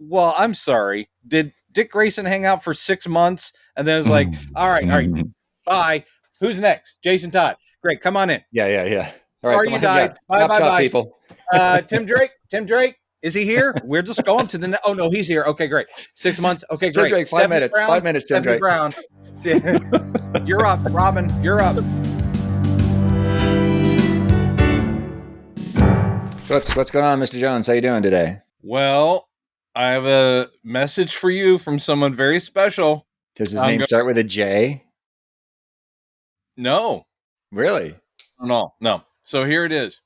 well, I'm sorry. Did Dick Grayson hang out for 6 months and then it was like, all right, bye. Who's next? Jason Todd. Great, come on in. Yeah. All right, Sorry you died. Bye. people. Tim Drake. Is he here? We're just going to the. Oh no, he's here. Okay, great. 6 months. Okay, Tim great. Drake, Stephanie 5 minutes. Brown, 5 minutes, Tim Stephanie Drake. Brown. You're up, Robin. You're up. So what's going on, Mr. Jones? How you doing today? Well, I have a message for you from someone very special. Does his name start with a J? No. Really? No. So here it is.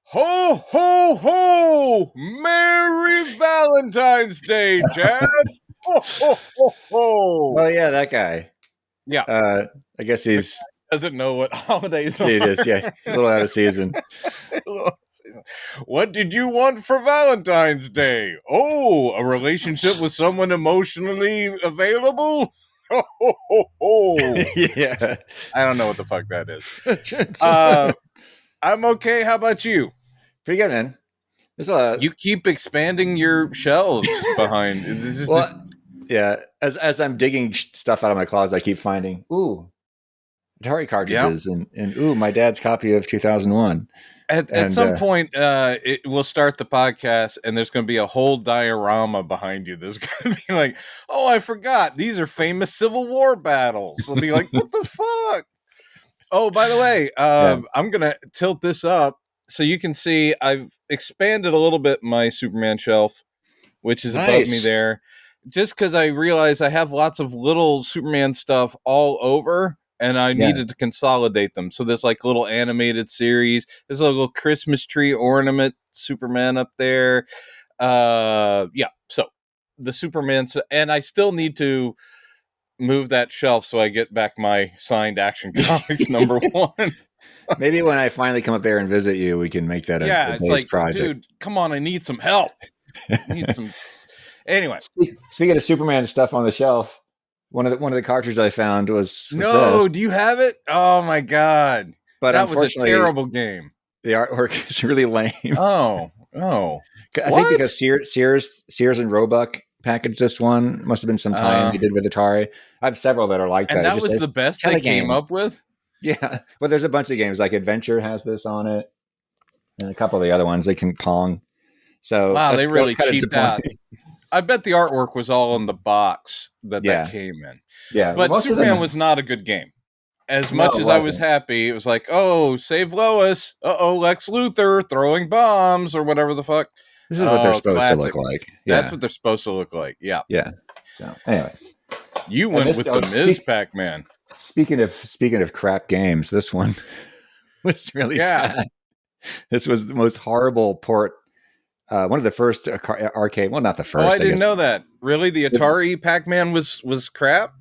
Ho, ho, ho! Merry Valentine's Day, Dad! Ho, ho, ho, ho! Oh, yeah, that guy. Yeah. I guess he's... doesn't know what holidays are. It is, yeah. A little out of season. What did you want for Valentine's Day? Oh, a relationship with someone emotionally available? Ho, ho, ho, ho. Yeah. I don't know what the fuck that is. I'm okay. How about you? Pretty good, man. You keep expanding your shelves behind. Yeah. As I'm digging stuff out of my closet, I keep finding Atari cartridges and my dad's copy of 2001. At some point, it will start the podcast, and there's going to be a whole diorama behind you. There's going to be like, oh, I forgot. These are famous Civil War battles. I'll be like, what the fuck? Oh, by the way, I'm going to tilt this up so you can see I've expanded a little bit my Superman shelf, which is above me there, just because I realized I have lots of little Superman stuff all over. And I needed to consolidate them. So there's like a little animated series. There's a little Christmas tree ornament Superman up there. So the Superman, and I still need to move that shelf so I get back my signed Action Comics #1. Maybe when I finally come up there and visit you, we can make that a it's like, project. Dude, come on, I need some help. Anyway. Speaking of Superman stuff on the shelf, one of the cartridges I found was no. this. Do you have it? Oh my god! But that was a terrible game. The artwork is really lame. Oh! I think because Sears and Roebuck packaged this one. Must have been some time they did with Atari. I have several that are like that. And that was the best they came up with. Yeah, well, there's a bunch of games like Adventure has this on it, and a couple of the other ones they can Pong. So wow, they really cheaped out. I bet the artwork was all in the box that came in. Yeah, but Superman was not a good game. As much as I was happy, it was like, oh, save Lois. Lex Luthor throwing bombs or whatever the fuck. This is what they're supposed to look like. Yeah. That's what they're supposed to look like. Yeah. Yeah. So anyway, you went with the Ms. Pac-Man. Speaking of crap games, this one was really bad. This was the most horrible port. One of the first arcade. Well, not the first. Oh, I didn't know that. Really, the Atari Pac-Man was crap.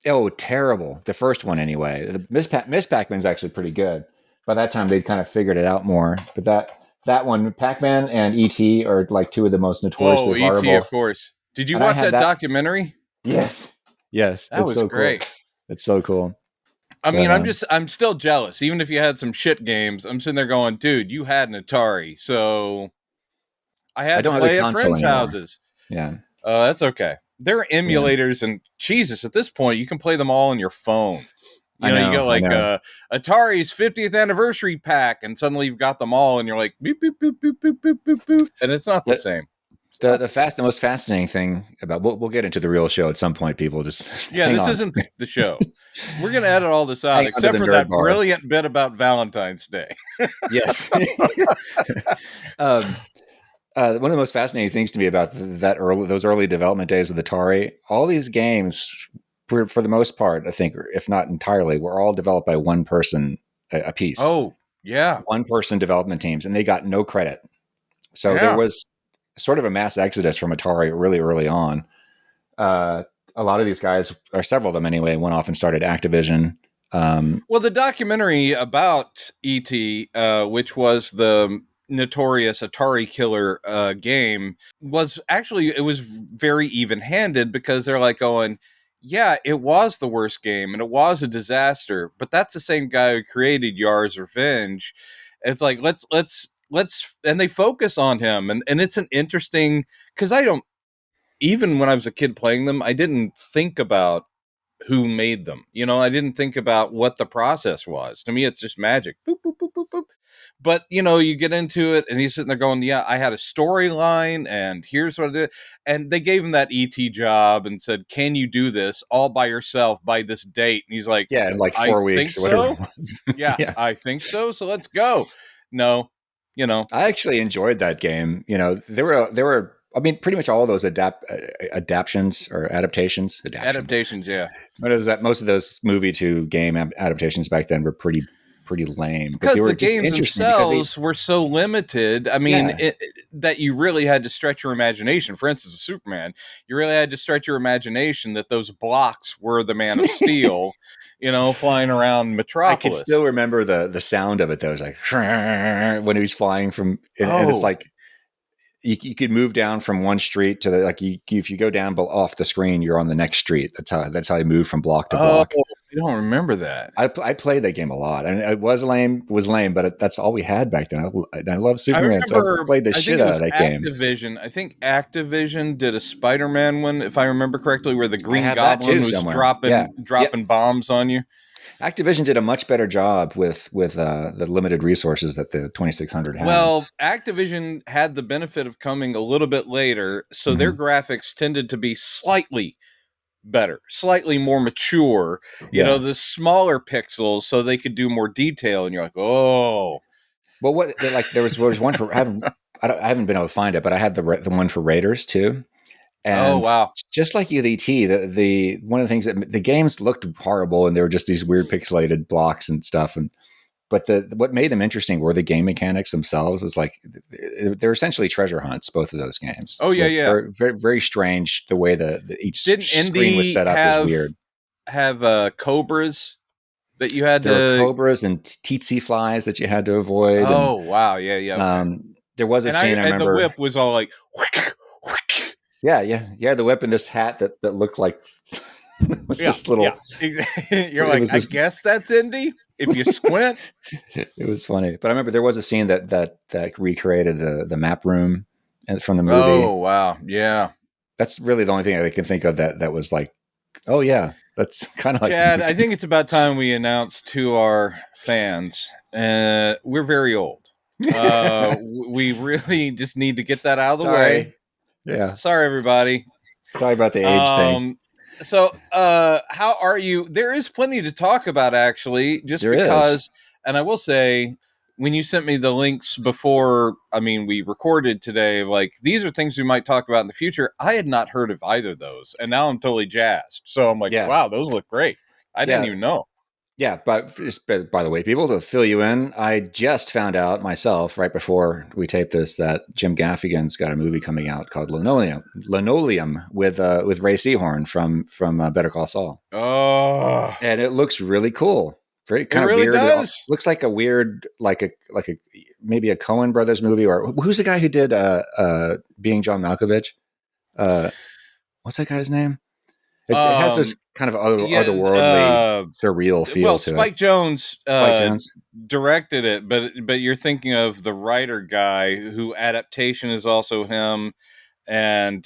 Oh, terrible! The first one, anyway. The Miss Pac-Man's actually pretty good. By that time, they'd kind of figured it out more. But that one, Pac-Man and E.T. are like two of the most notoriously horrible. E.T. of course. Did you watch that documentary? Yes. That was so great. Cool. It's so cool. I mean, I'm still jealous. Even if you had some shit games, I'm sitting there going, dude, you had an Atari, so. I had to play at friends' houses. Yeah. That's okay. There are emulators, and Jesus, at this point, you can play them all on your phone. You got like Atari's 50th anniversary pack, and suddenly you've got them all, and you're like, boop, boop, boop, boop, boop, boop, boop, boop. And it's not the same. The most fascinating thing about we'll get into the real show at some point. People just this isn't the show. We're gonna edit all this out, except for that brilliant bit about Valentine's Day. Yes. One of the most fascinating things to me about those early development days of Atari, all these games, for the most part, I think, if not entirely, were all developed by one person a piece. Oh, yeah. One person development teams, and they got no credit. So there was sort of a mass exodus from Atari really early on. A lot of these guys, or several of them anyway, went off and started Activision. Well, the documentary about E.T., which was the notorious Atari killer game, was actually, it was very even-handed, because they're like going, yeah, it was the worst game and it was a disaster, but that's the same guy who created Yar's Revenge. It's like, let's and they focus on him, and it's an interesting, because even when I was a kid playing them, I didn't think about who made them. You know, I didn't think about what the process was. To me, it's just magic. Boop, boop, boop, boop, boop. But, you know, you get into it and he's sitting there going, yeah, I had a storyline and here's what I did. And they gave him that ET job and said, can you do this all by yourself by this date? And he's like, Yeah, in like I 4 think weeks or whatever so. it was. Yeah, Yeah. I think so. So let's go. No, you know. I actually enjoyed that game. You know, there were I mean, pretty much all those adaptations or adaptations. Adaptations, yeah. But it was that most of those movie to game adaptations back then were pretty lame. But Because they were the just games interesting because themselves were so limited. I mean, that you really had to stretch your imagination. For instance, with Superman, you really had to stretch your imagination that those blocks were the Man of Steel, you know, flying around Metropolis. I can still remember the sound of it though. It was like when he was flying from, and it's like you could move down from one street to the, like if you go down off the screen, you're on the next street. That's how you move from block to block. I don't remember that. I played that game a lot, and it was lame, but that's all we had back then. I love Superman, so I played the shit out of that game. I think Activision did a Spider-Man one, if I remember correctly, where the Green Goblin was dropping bombs on you. Activision did a much better job with the limited resources that the 2600 had. Well, Activision had the benefit of coming a little bit later, so their graphics tended to be slightly better, slightly more mature. You know, the smaller pixels, so they could do more detail. And you're like, oh. Well, there was one for I haven't been able to find it, but I had the one for Raiders too. And wow! Just like with ET, the one of the things that the games looked horrible, and they were just these weird pixelated blocks and stuff. But what made them interesting were the game mechanics themselves. Is like they're essentially treasure hunts. Both of those games. Oh yeah, yeah. Very very strange the way each screen was set up was weird. Have cobras that you had there were cobras and tsetse flies that you had to avoid. Oh wow, yeah. Okay. There was a scene I remember. And the whip was all like. Yeah. The whip and this hat that looked like this little. Yeah. You're like, I guess that's Indy. If you squint, it was funny. But I remember there was a scene that recreated the map room from the movie. Oh wow, yeah. That's really the only thing I can think of that was like, oh yeah, that's kind of like. Chad, I think it's about time we announce to our fans, we're very old. We really just need to get that out of the way. Yeah. Sorry, everybody. Sorry about the age thing. So, how are you? There is plenty to talk about, actually, and I will say, when you sent me the links before, we recorded today, like, these are things we might talk about in the future. I had not heard of either of those, and now I'm totally jazzed. So I'm like, wow, those look great. I didn't even know. Yeah, but by the way, people, to fill you in, I just found out myself right before we taped this that Jim Gaffigan's got a movie coming out called Linoleum with Ray Seahorn from Better Call Saul. Oh, and it looks really cool. Very kind of weird. It looks like a weird, like a maybe a Coen Brothers movie, or who's the guy who did Being John Malkovich? What's that guy's name? It has this kind of otherworldly, surreal feel to it. Spike Jonze directed it, but you're thinking of the writer guy who adaptation is also him, and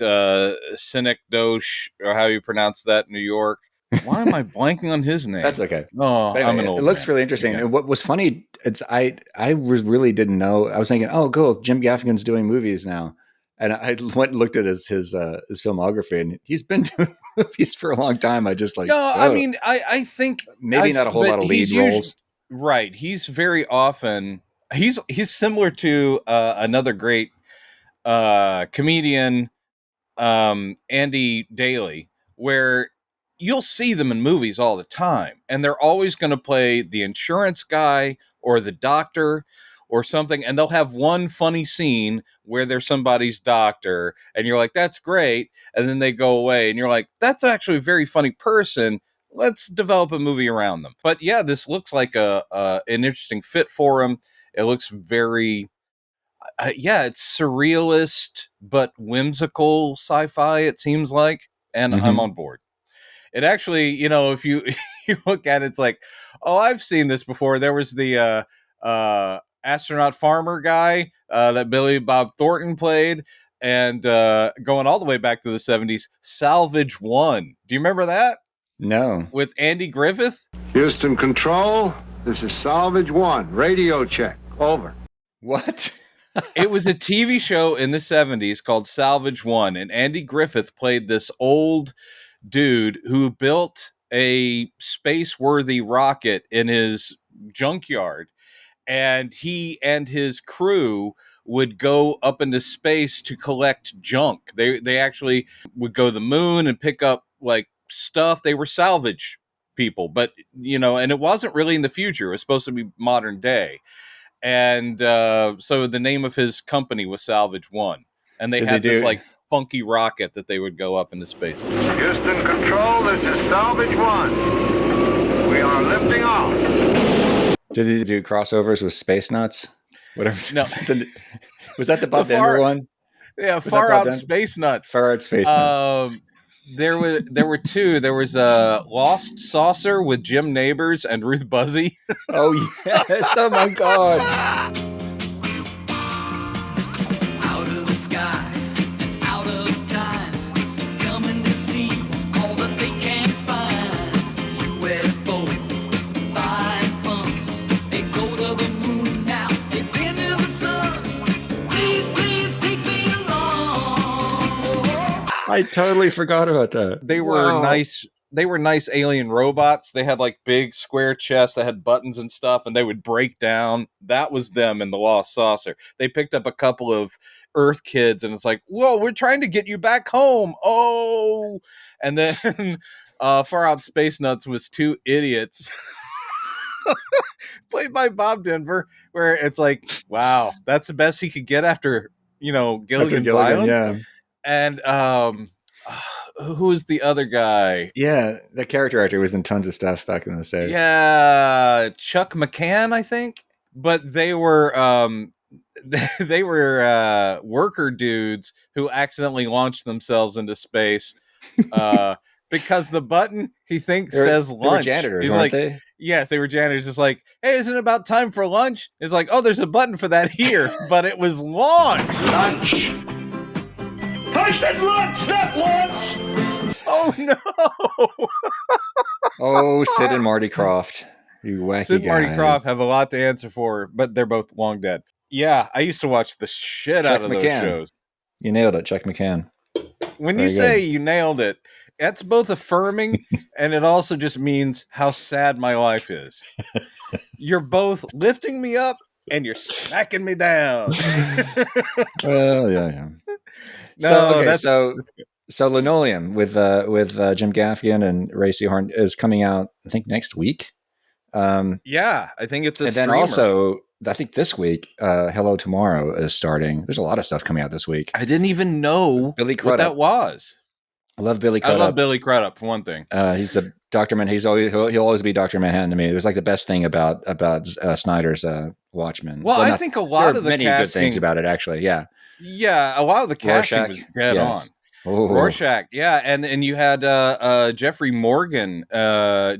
Cynic Dosh, or how you pronounce that, New York. Why am I blanking on his name? That's okay. Oh, anyway, I'm an old It looks man. really interesting. Yeah. And what was funny, really didn't know. I was thinking, oh, cool, Jim Gaffigan's doing movies now. And I went and looked at his filmography, and he's been doing movies for a long time. I just I think maybe not a whole lot of lead roles. Right. He's very often he's similar to another great comedian, Andy Daly, where you'll see them in movies all the time, and they're always going to play the insurance guy or the doctor or something, and they'll have one funny scene where they're somebody's doctor, and you're like, that's great, and then they go away, and you're like, that's actually a very funny person. Let's develop a movie around them. But yeah, this looks like an interesting fit for him. It looks very, it's surrealist, but whimsical sci-fi, it seems like, and I'm on board. It actually, if you look at it, it's like, oh, I've seen this before. There was the astronaut farmer guy that Billy Bob Thornton played. And going all the way back to the 70s, Salvage 1. Do you remember that? No. With Andy Griffith? Houston Control, this is Salvage 1. Radio check. Over. What? It was a TV show in the 70s called Salvage 1, and Andy Griffith played this old dude who built a space-worthy rocket in his junkyard, and he and his crew would go up into space to collect junk. They actually would go to the moon and pick up like stuff. They were salvage people, but and it wasn't really in the future. It was supposed to be modern day. And so the name of his company was Salvage 1. And they had this like funky rocket that they would go up into space. Houston Control, this is Salvage 1. We are lifting off. Did they do crossovers with Space Nuts? Whatever. No. Was that the Bob Denver one? Yeah, Far Out Space Nuts. Far Out Space Nuts. There were two. There was a Lost Saucer with Jim Nabors and Ruth Buzzy. Oh yes! Oh my God! Out of the sky and out of time, coming to see all that they can find. UFO, fine fun. They go to the moon now. They've been to the sun. Please take me along. I totally forgot about that. They were nice. They were nice alien robots. They had like big square chests that had buttons and stuff, and they would break down. That was them in the Lost Saucer. They picked up a couple of Earth kids, and it's like, whoa, we're trying to get you back home. Oh, and then Far Out Space Nuts was two idiots. Played by Bob Denver, where it's like, wow, that's the best he could get after Gilligan's Island. Yeah. And who was the other guy? Yeah, the character actor was in tons of stuff back in the days. Yeah, Chuck McCann, I think. But they were worker dudes who accidentally launched themselves into space because the button he thinks says lunch. They were janitors, He's weren't like, they? yes, they were janitors. It's like, hey, isn't it about time for lunch? It's like, oh, there's a button for that here, but it was launch. Lunch. I said lunch, not lunch. Oh no! Oh, Sid and Marty Krofft, you wacky Sid and guys. Marty Krofft have a lot to answer for, but they're both long dead. Yeah, I used to watch the shit out of those shows. You nailed it, Chuck McCann. When Very you say good. you nailed it, that's both affirming and it also just means how sad my life is. You're both lifting me up and you're smacking me down. Well, yeah. No, So Linoleum with Jim Gaffigan and Ray Seahorn is coming out, I think, next week. Yeah, I think it's a and streamer. then also, I think this week, Hello Tomorrow is starting. There's a lot of stuff coming out this week. I didn't even know what that was. I love Billy Crudup. I love Billy Crudup for one thing. He's the Dr. He'll always be Dr. Manhattan to me. It was like the best thing about Snyder's Watchmen. Well, I think a lot of the many casting, good things about it, actually. Yeah. Yeah, a lot of the casting Rorschach, was dead on. Oh. Rorschach, yeah, and you had Jeffrey Dean Morgan as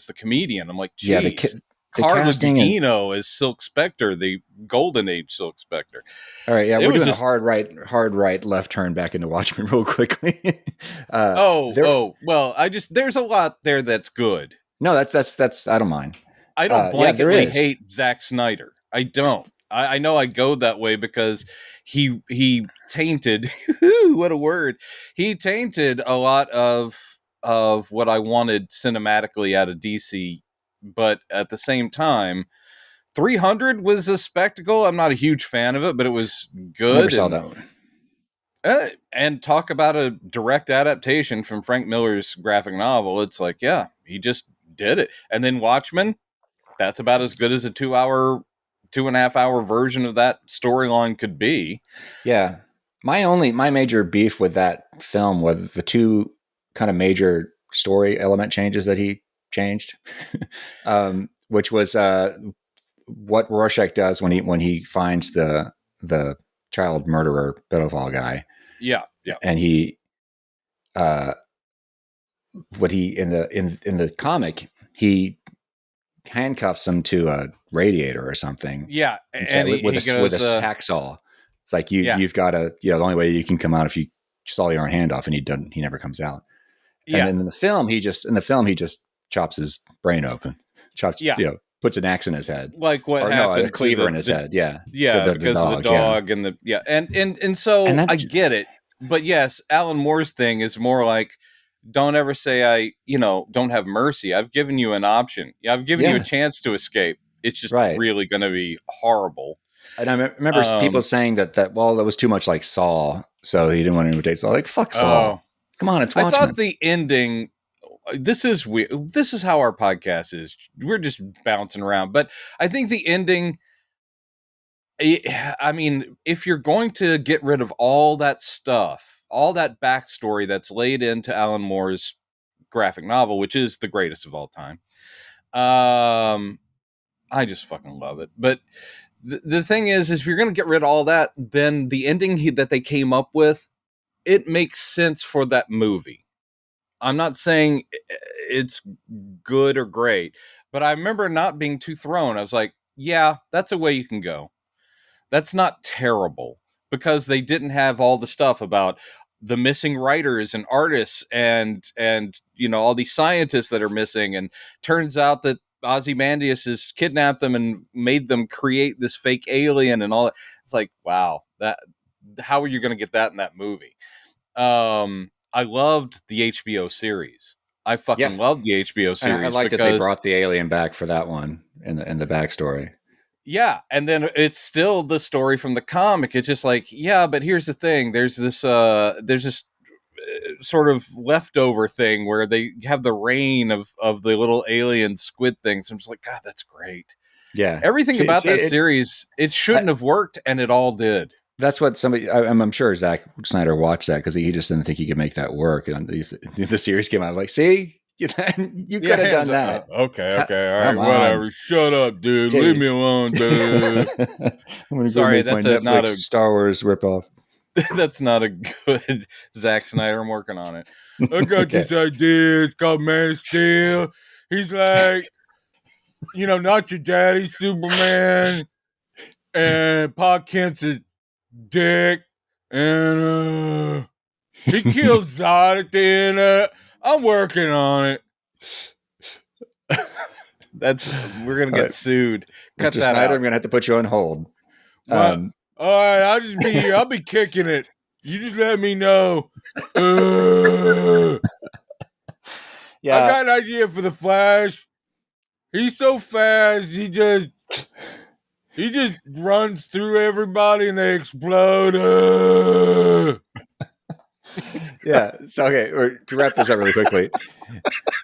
the comedian. I'm like, geez. Yeah, the Carla casting Gugino as Silk Spectre, the Golden Age Silk Spectre. All right, yeah, we're doing just a hard right, left turn back into Watchmen real quickly. well, there's a lot there that's good. No, that's I don't mind. I don't blanketly hate Zack Snyder. I don't. I know I go that way because he tainted what a word. He tainted a lot of what I wanted cinematically out of DC, but at the same time 300 was a spectacle. I'm not a huge fan of it, but it was good. Never saw that one. And talk about a direct adaptation from Frank Miller's graphic novel. It's like, yeah, he just did it. And then Watchmen, that's about as good as a 2.5 hour version of that storyline could be. Yeah. My major beef with that film was the two kind of major story element changes that he changed, which was what Rorschach does when he finds the child murderer pedophile guy. Yeah. And he what he in the comic, he handcuffs him to a radiator or something. Yeah, and with a hacksaw. It's like you've got to, the only way you can come out if you saw your hand off, and he never comes out. And then in the film, he just chops his brain open, puts an axe in his head, like what happened, a cleaver in his head. Because of the dog and so I get it. But yes, Alan Moore's thing is more like, don't ever say I don't have mercy. I've given you an option. I've given you a chance to escape. It's just really going to be horrible. And I remember people saying that was too much like Saw, so he didn't want to imitate Saw. Like, fuck Saw. Come on, it's Watchmen. I thought the ending. This is weird. This is how our podcast is. We're just bouncing around. But I think the ending. I mean, if you're going to get rid of all that stuff, all that backstory that's laid into Alan Moore's graphic novel, which is the greatest of all time, I just fucking love it. But the thing is if you're going to get rid of all that, then the ending that they came up with, it makes sense for that movie. I'm not saying it's good or great, but I remember not being too thrown. I was like, yeah, that's a way you can go. That's not terrible, because they didn't have all the stuff about the missing writers and artists and all these scientists that are missing. And turns out that Ozymandias has kidnapped them and made them create this fake alien and all that. It's like, wow, how are you going to get that in that movie? I loved the HBO series. I fucking loved the HBO series. And I like that they brought the alien back for that one in the backstory. Yeah, and then it's still the story from the comic. It's just like, yeah, but here's the thing. There's this sort of leftover thing where they have the rain of the little alien squid things. I'm just like, God, that's great. Yeah. Everything about that series, it shouldn't have worked, and it all did. That's what I'm sure Zack Snyder watched that because he just didn't think he could make that work. And the series came out like, see? You could have done that. Okay, all right, whatever. Shut up, dude. Jeez. Leave me alone, dude. I'm gonna go make my Netflix Star Wars ripoff. That's not a good Zack Snyder. I'm working on it. I got this idea. It's called Man of Steel. He's like, not your daddy, Superman, and Pa Kent's a dick, and he killed Zod at the end. I'm working on it. We're gonna get sued. Cut Mr. that Snyder, out. I'm gonna have to put you on hold. All right, I'll just be here. I'll be kicking it. You just let me know. Yeah, I got an idea for the Flash. He's so fast. He just runs through everybody and they explode. Yeah. So to wrap this up really quickly,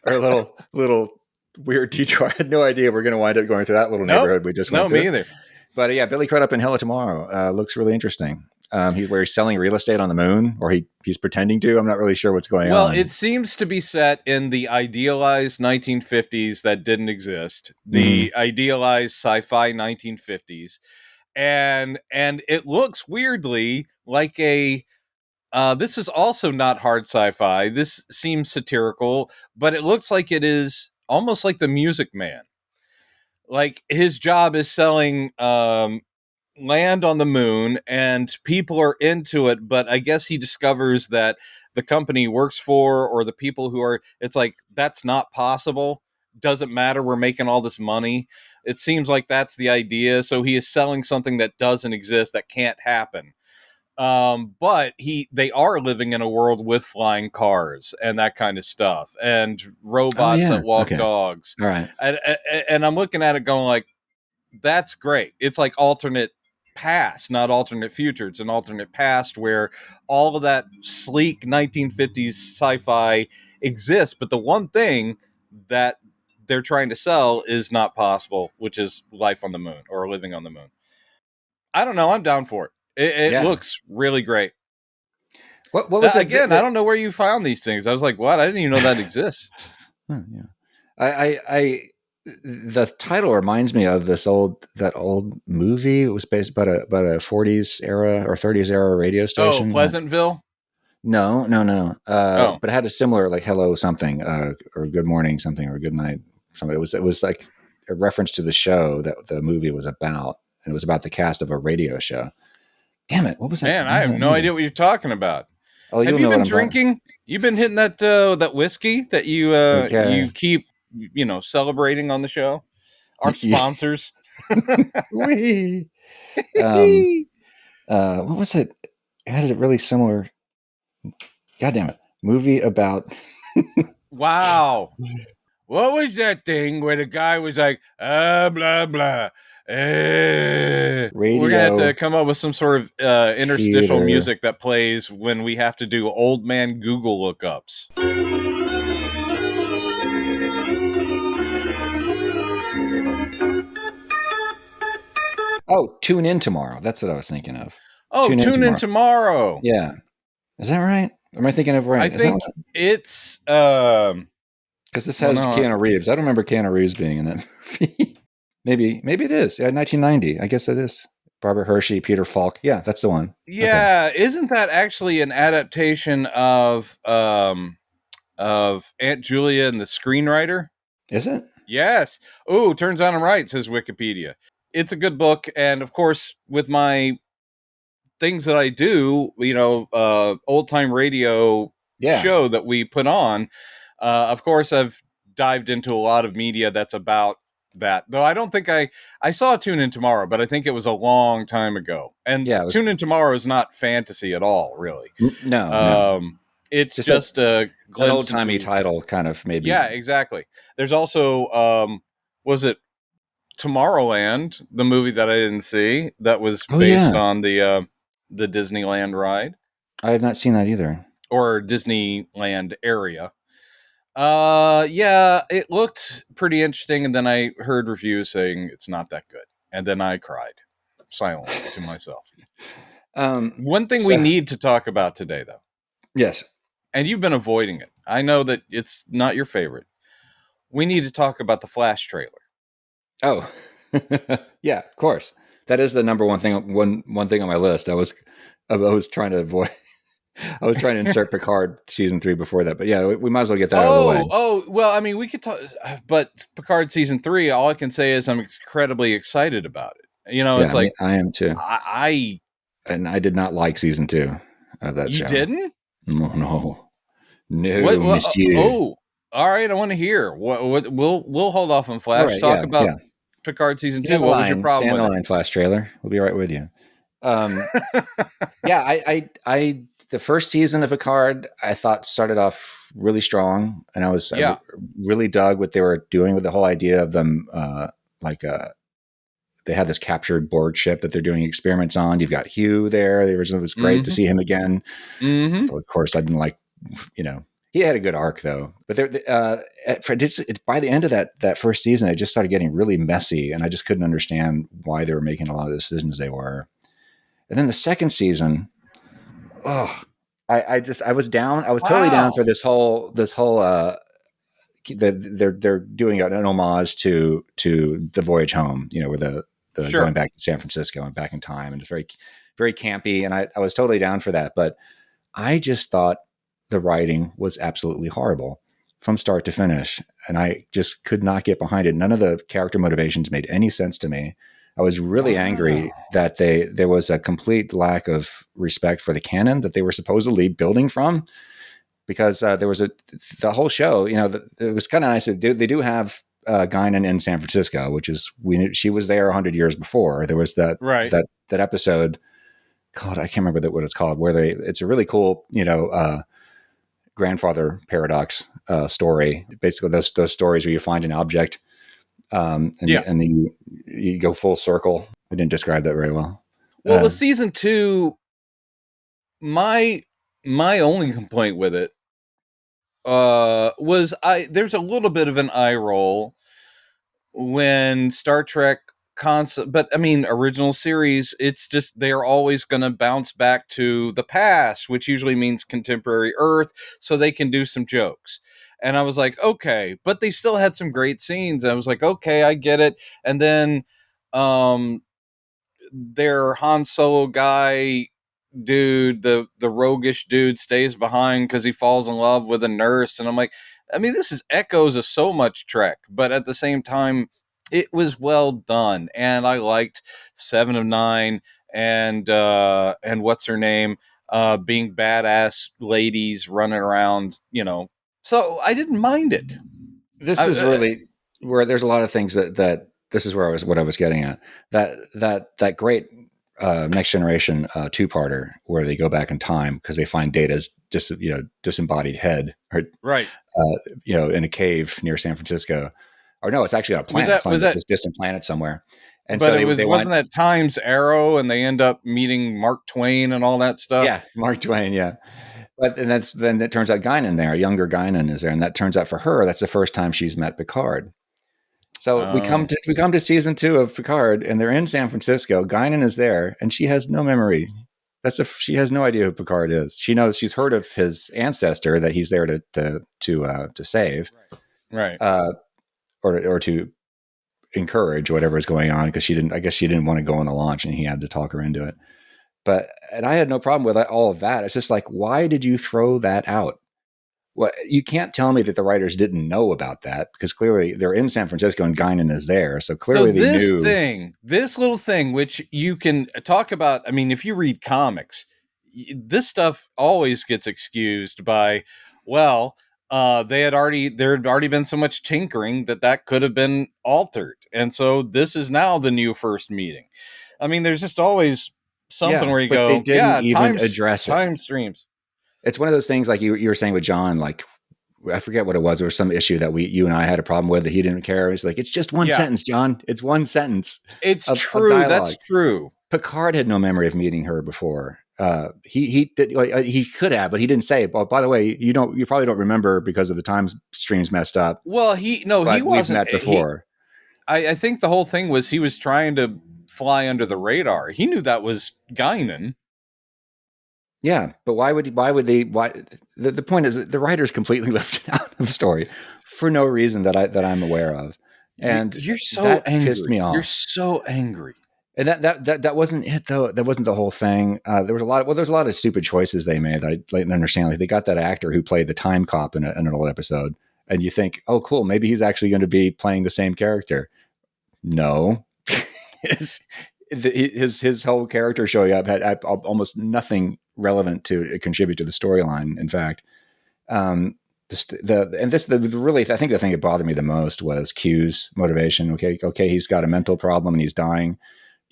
our little weird detour. I had no idea we're going to wind up going through that little neighborhood we just went through. No, me either. But Billy Crudup in Hell Tomorrow looks really interesting. He's selling real estate on the moon, or he's pretending to. I'm not really sure what's going on. Well, it seems to be set in the idealized 1950s that didn't exist. The idealized sci-fi 1950s, and it looks weirdly like a. This is also not hard sci-fi. This seems satirical, but it looks like it is almost like the Music Man. Like his job is selling land on the moon, and people are into it. But I guess he discovers that the company he works for, or the people who are, it's like, that's not possible. Doesn't matter. We're making all this money. It seems like that's the idea. So he is selling something that doesn't exist, that can't happen. But they are living in a world with flying cars and that kind of stuff, and robots that walk dogs. All right. And I'm looking at it going like, that's great. It's like alternate past, not alternate future. It's an alternate past where all of that sleek 1950s sci-fi exists. But the one thing that they're trying to sell is not possible, which is life on the moon or living on the moon. I don't know. I'm down for it. It looks really great. What was it again? I don't know where you found these things. I was like, what? I didn't even know that exists. Yeah, the title reminds me of that old movie. It was based about a 40s era or 30s era radio station. Oh, Pleasantville. No. But it had a similar like hello something or good morning something or good night something. It was like a reference to the show that the movie was about, and it was about the cast of a radio show. Damn it! What was that? Man, I have no idea what you're talking about. Oh, Have you'll you know been what I'm talking. drinking? You've been hitting that whiskey that you Okay. keep celebrating on the show. Our Yeah. sponsors. Wee. What was it? It had a really similar. God damn it! Movie about. Wow. What was that thing where the guy was like, blah, blah. We're going to have Radio to come up with some sort of interstitial theater. music that plays when we have to do old man Google lookups. Oh, Tune In Tomorrow. That's what I was thinking of. Oh, tune in tomorrow. Yeah. Is that right? Am I thinking of right? I think it's... because this has Keanu Reeves. I don't remember Keanu Reeves being in that movie. Maybe it is. Yeah, 1990. I guess it is. Barbara Hershey, Peter Falk. Yeah, that's the one. Yeah, okay. Isn't that actually an adaptation of Aunt Julia and the Screenwriter? Is it? Yes. Oh, turns out I'm right, says Wikipedia. It's a good book, and of course, with my things that I do, old time radio show that we put on, of course, I've dived into a lot of media that's about that. Though I don't think I saw Tune In Tomorrow, but I think it was a long time ago. And Tune In Tomorrow is not fantasy at all, really. No. It's just a glimpse, an old-timey title, kind of, maybe. Yeah, exactly. There's also, was it Tomorrowland, the movie that I didn't see, that was based on the Disneyland ride. I have not seen that either. Or Disneyland area. Yeah, it looked pretty interesting, and then I heard reviews saying it's not that good. And then I cried silently to myself. One thing we need to talk about today, though. Yes. And you've been avoiding it. I know that it's not your favorite. We need to talk about the Flash trailer. Oh, yeah, of course. That is the number one thing. One thing on my list. I was trying to avoid. I was trying to insert Picard season 3 before that, but yeah, we might as well get that out of the way. Oh, well, I mean, we could talk, but Picard season 3. All I can say is I'm incredibly excited about it. It's like I am too. And I did not like season 2 of that show. You didn't? No, monsieur. Oh, all right. I want to hear. What we'll hold off on Flash. Right, talk about Picard season 2. What was your problem? Stand the line, Flash trailer. We'll be right with you. Yeah, I the first season of Picard I thought started off really strong, and I really dug what they were doing with the whole idea of them. They had this captured Borg ship that they're doing experiments on. You've got Hugh there. It was great to see him again. Mm-hmm. So of course, I didn't like, he had a good arc though. But by the end of that first season, it just started getting really messy, and I just couldn't understand why they were making a lot of the decisions they were. And then the second season, I was down. I was totally down for this whole. They're doing an homage to the Voyage Home, where the going back to San Francisco and back in time, and it's very, very campy. And I was totally down for that, but I just thought the writing was absolutely horrible from start to finish, and I just could not get behind it. None of the character motivations made any sense to me. I was really angry that there was a complete lack of respect for the canon that they were supposedly building from, because there was the whole show, it was kind of nice. They do have Guinan in San Francisco, which is, we knew she was there 100 years before. There was that episode called, I can't remember what it's called, where it's a really cool, grandfather paradox story. Basically those stories where you find an object, and then you go full circle. I didn't describe that very well. Well, with season 2, my only complaint with it was there's a little bit of an eye roll when Star Trek but I mean, original series, it's just they're always going to bounce back to the past, which usually means contemporary Earth, so they can do some jokes. And I was like, okay, but they still had some great scenes. I was like, okay, I get it. And then their Han Solo guy dude, the roguish dude, stays behind because he falls in love with a nurse. And I'm like, I mean, this is echoes of so much Trek, but at the same time, it was well done. And I liked 7 of 9 and what's her name, being badass ladies running around, So I didn't mind it. This is really where there's a lot of things that this is where what I was getting at. That great Next Generation two-parter where they go back in time because they find Data's disembodied head, or right, in a cave near San Francisco, or no, it's actually on a planet. Was that this distant planet somewhere? And but so wasn't that Times Arrow, and they end up meeting Mark Twain and all that stuff? Yeah, Mark Twain. Yeah. But then it turns out Guinan there, a younger Guinan is there, and that turns out for her that's the first time she's met Picard. So we come to season 2 of Picard, and they're in San Francisco. Guinan is there, and she has no memory. She has no idea who Picard is. She knows, she's heard of his ancestor that he's there to save, right, or to encourage whatever is going on, because I guess she didn't want to go on the launch, and he had to talk her into it. And I had no problem with all of that. It's just like, why did you throw that out? Well, you can't tell me that the writers didn't know about that, because clearly they're in San Francisco and Guinan is there. So clearly they knew. This little thing, which you can talk about. I mean, if you read comics, this stuff always gets excused by, there had already been so much tinkering that could have been altered. And so this is now the new first meeting. I mean, there's just always something where you go, they didn't even address it. Time streams. It's one of those things, like you were saying with John, like, I forget what it was. There was some issue that you and I had a problem with that he didn't care. He's like, it's just one sentence, John. It's one sentence. It's true. That's true. Picard had no memory of meeting her before. He did. He could have, but he didn't say it. Well, by the way, you probably don't remember because of the time streams messed up. Well, he wasn't. We've met before. I think the whole thing was he was trying to fly under the radar. He knew that was Guinan. Yeah, but why would they? The point is that the writers completely left it out of the story for no reason that I'm aware of. And you're so angry. Pissed me off. You're so angry. And that wasn't it though. That wasn't the whole thing. There's a lot of stupid choices they made that I didn't understand. Like, they got that actor who played the time cop in an old episode, and you think, oh, cool, maybe he's actually going to be playing the same character. No, his whole character showing up had almost nothing relevant to contribute to the storyline. In fact, I think the thing that bothered me the most was Q's motivation. Okay, he's got a mental problem and he's dying,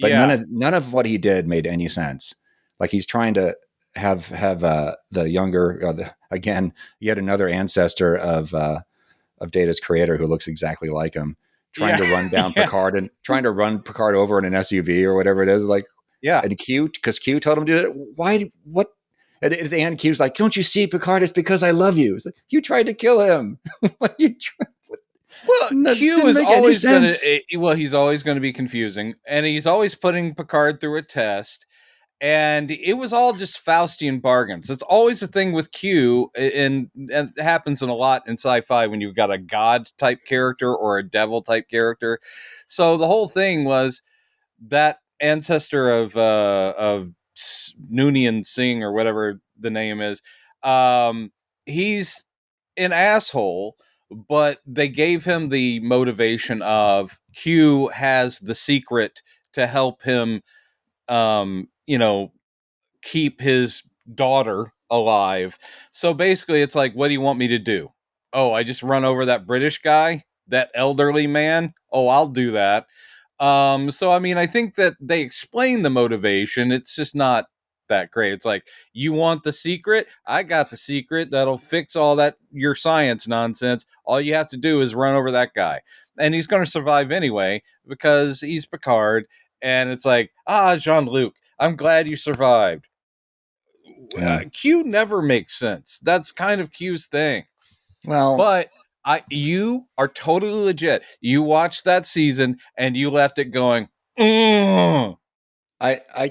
but none of what he did made any sense. Like, he's trying to have the younger, again, yet another ancestor of Data's creator who looks exactly like him, trying to run down Picard and trying to run Picard over in an SUV or whatever it is. Like, and because Q told him to do it. Why? What? And at the end, Q's like, "Don't you see, Picard? It's because I love you." It's like, you tried to kill him. Q is always going to. He's always going to be confusing, and he's always putting Picard through a test. And it was all just Faustian bargains. It's always a thing with Q, and it happens in a lot in sci-fi when you've got a god type character or a devil type character. So the whole thing was that ancestor of Noonien Singh, or whatever the name is, he's an asshole, but they gave him the motivation of Q has the secret to help him keep his daughter alive. So basically it's like, what do you want me to do? Oh, I just run over that British guy, that elderly man? Oh, I'll do that. So, I mean, I think that they explain the motivation. It's just not that great. It's like, you want the secret? I got the secret that'll fix all that, your science nonsense. All you have to do is run over that guy. And he's going to survive anyway, because he's Picard. And it's like, Jean-Luc, I'm glad you survived. Q never makes sense. That's kind of Q's thing. Well, but you are totally legit. You watched that season and you left it going, I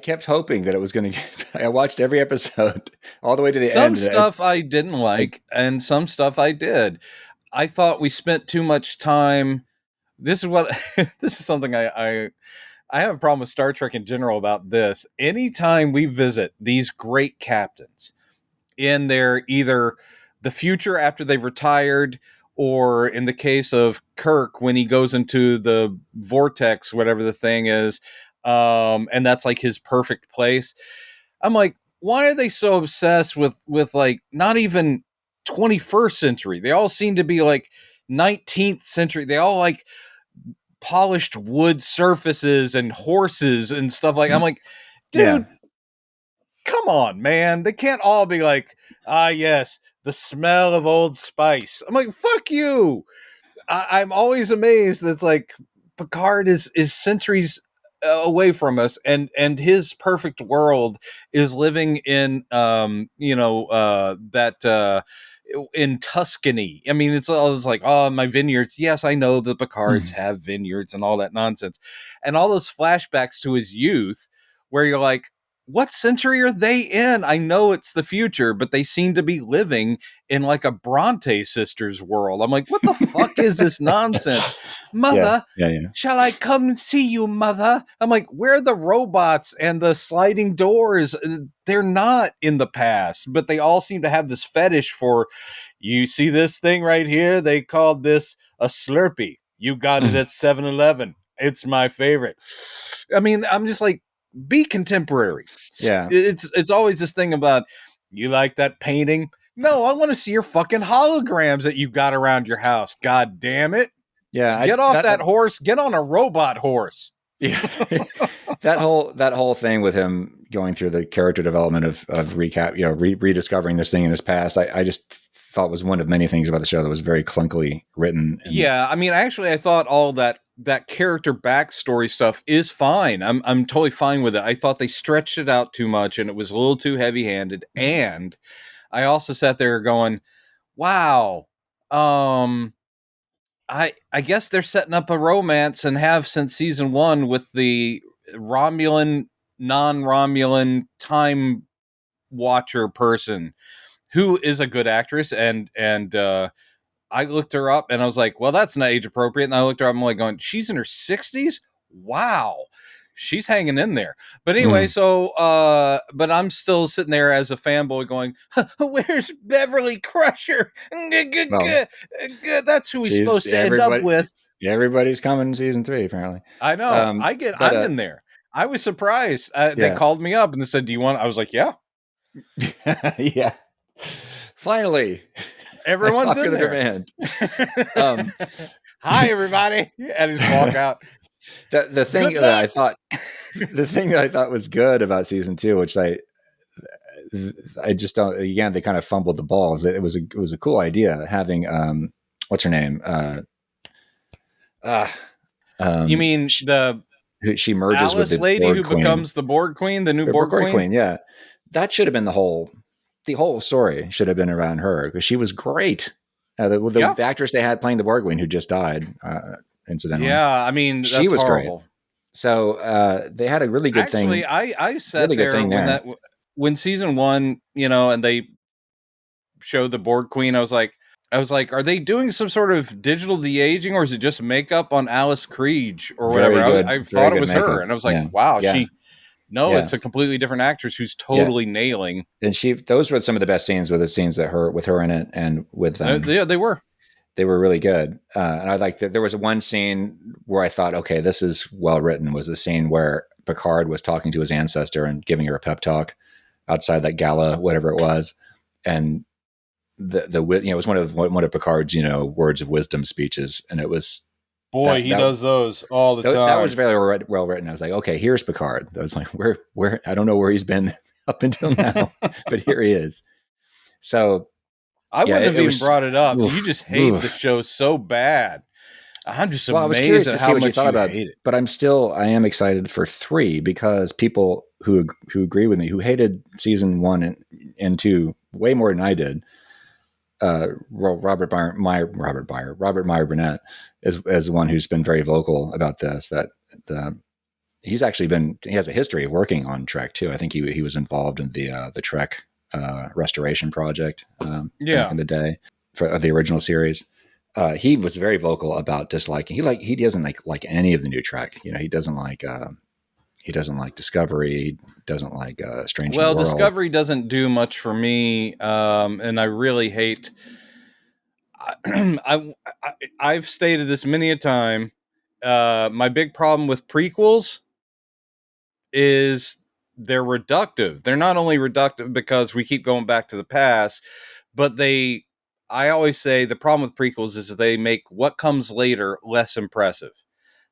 kept hoping that it was going to I watched every episode all the way to the end. Some stuff I didn't like, and some stuff I did. I thought we spent too much time. This is something I have a problem with Star Trek in general about this. Anytime we visit these great captains in their either the future after they've retired, or in the case of Kirk, when he goes into the vortex, whatever the thing is, and that's like his perfect place. I'm like, why are they so obsessed with like not even 21st century? They all seem to be like 19th century. They all like polished wood surfaces and horses and stuff like. I'm like, dude, come on, man. They can't all be like, yes, the smell of Old Spice. I'm like, fuck you. I'm always amazed that it's like Picard is centuries away from us, and his perfect world is living in that in Tuscany. I mean, it's like, oh, my vineyards. Yes, I know the Picards have vineyards and all that nonsense, and all those flashbacks to his youth, where you're like, what century are they in? I know it's the future, but they seem to be living in like a Bronte sisters world. I'm like, what the fuck is this nonsense? Mother, shall I come and see you, mother? I'm like, where are the robots and the sliding doors? They're not in the past, but they all seem to have this fetish for, you see this thing right here? They called this a Slurpee. You got it at 7-Eleven. It's my favorite. I mean, I'm just like, be contemporary. Yeah. It's always this thing about, you like that painting? No, I want to see your fucking holograms that you got around your house. God damn it. Yeah. Get off that horse. Get on a robot horse. Yeah. that whole thing with him going through the character development of recap, rediscovering this thing in his past, I just thought was one of many things about the show that was very clunkily written. Yeah, I mean, actually, I thought all that character backstory stuff is fine. I'm totally fine with it. I thought they stretched it out too much, and it was a little too heavy-handed. And I also sat there going, "Wow, I guess they're setting up a romance and have since season 1 with the Romulan, non-Romulan time watcher person, who is a good actress, and I looked her up and I was like, well, that's not age appropriate. And I looked her up and I'm like going, she's in her 60s? Wow. She's hanging in there. But anyway, so but I'm still sitting there as a fanboy going, where's Beverly Crusher? Well, that's who he's supposed to end up with. Everybody's coming in season 3, apparently. I know. I'm in there. I was surprised. They called me up and they said, do you want? I was like, yeah. Yeah. Finally. Everyone's in there. Demand. Hi, everybody. And just walk out. The thing that I thought was good about season 2, which I just don't, again, they kind of fumbled the balls. It was a cool idea having, what's her name? You mean she merges Alice with the lady Borg who Queen. becomes the Borg Queen, the new Borg Queen? Yeah. That should have been the whole story should have been around her, because she was great. The actress they had playing the Borg Queen, who just died, incidentally. Yeah, I mean, she was horrible. Great. So they had a really good thing. Actually, I sat there when season 1, and they showed the Borg Queen. I was like, are they doing some sort of digital de-aging, or is it just makeup on Alice Creed or whatever? I thought it was makeup. her, and I was like, wow, yeah. It's a completely different actress who's totally nailing. And those were some of the best scenes, with her in it, and with them. Yeah, they were really good. And I liked that there was one scene where I thought, okay, this is well written. Was the scene where Picard was talking to his ancestor and giving her a pep talk outside that gala, whatever it was, and it was one of Picard's words of wisdom speeches, and it was. Boy, he does those all the time. That was very well written. I was like, okay, here's Picard. I was like, where? I don't know where he's been up until now, but here he is. So I wouldn't have even brought it up. You just hate the show so bad. I'm just amazed I was curious at to see how what much you thought about hate it. But I am excited for 3, because people who agree with me, who hated season 1 and 2 way more than I did. Robert Meyer Burnett is the one who's been very vocal about this. That he has a history of working on Trek too. I think he was involved in the Trek restoration project in the day for the original series. He was very vocal about disliking. He doesn't like any of the new Trek. He doesn't like. He doesn't like Discovery. He doesn't like Strange New Worlds. Discovery doesn't do much for me, and I really hate. I've stated this many a time. My big problem with prequels is they're reductive. They're not only reductive because we keep going back to the past, but I always say the problem with prequels is that they make what comes later less impressive.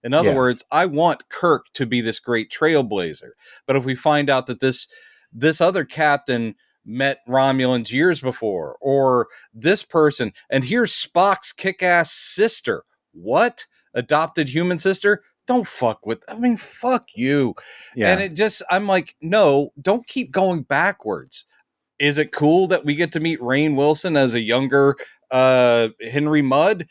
In other words, I want Kirk to be this great trailblazer, but if we find out that this other captain met Romulans years before, or this person, and here's Spock's kick-ass sister. What? Adopted human sister? Don't fuck with, fuck you. Yeah. And it just, I'm like, no, don't keep going backwards. Is it cool that we get to meet Rainn Wilson as a younger Harry Mudd?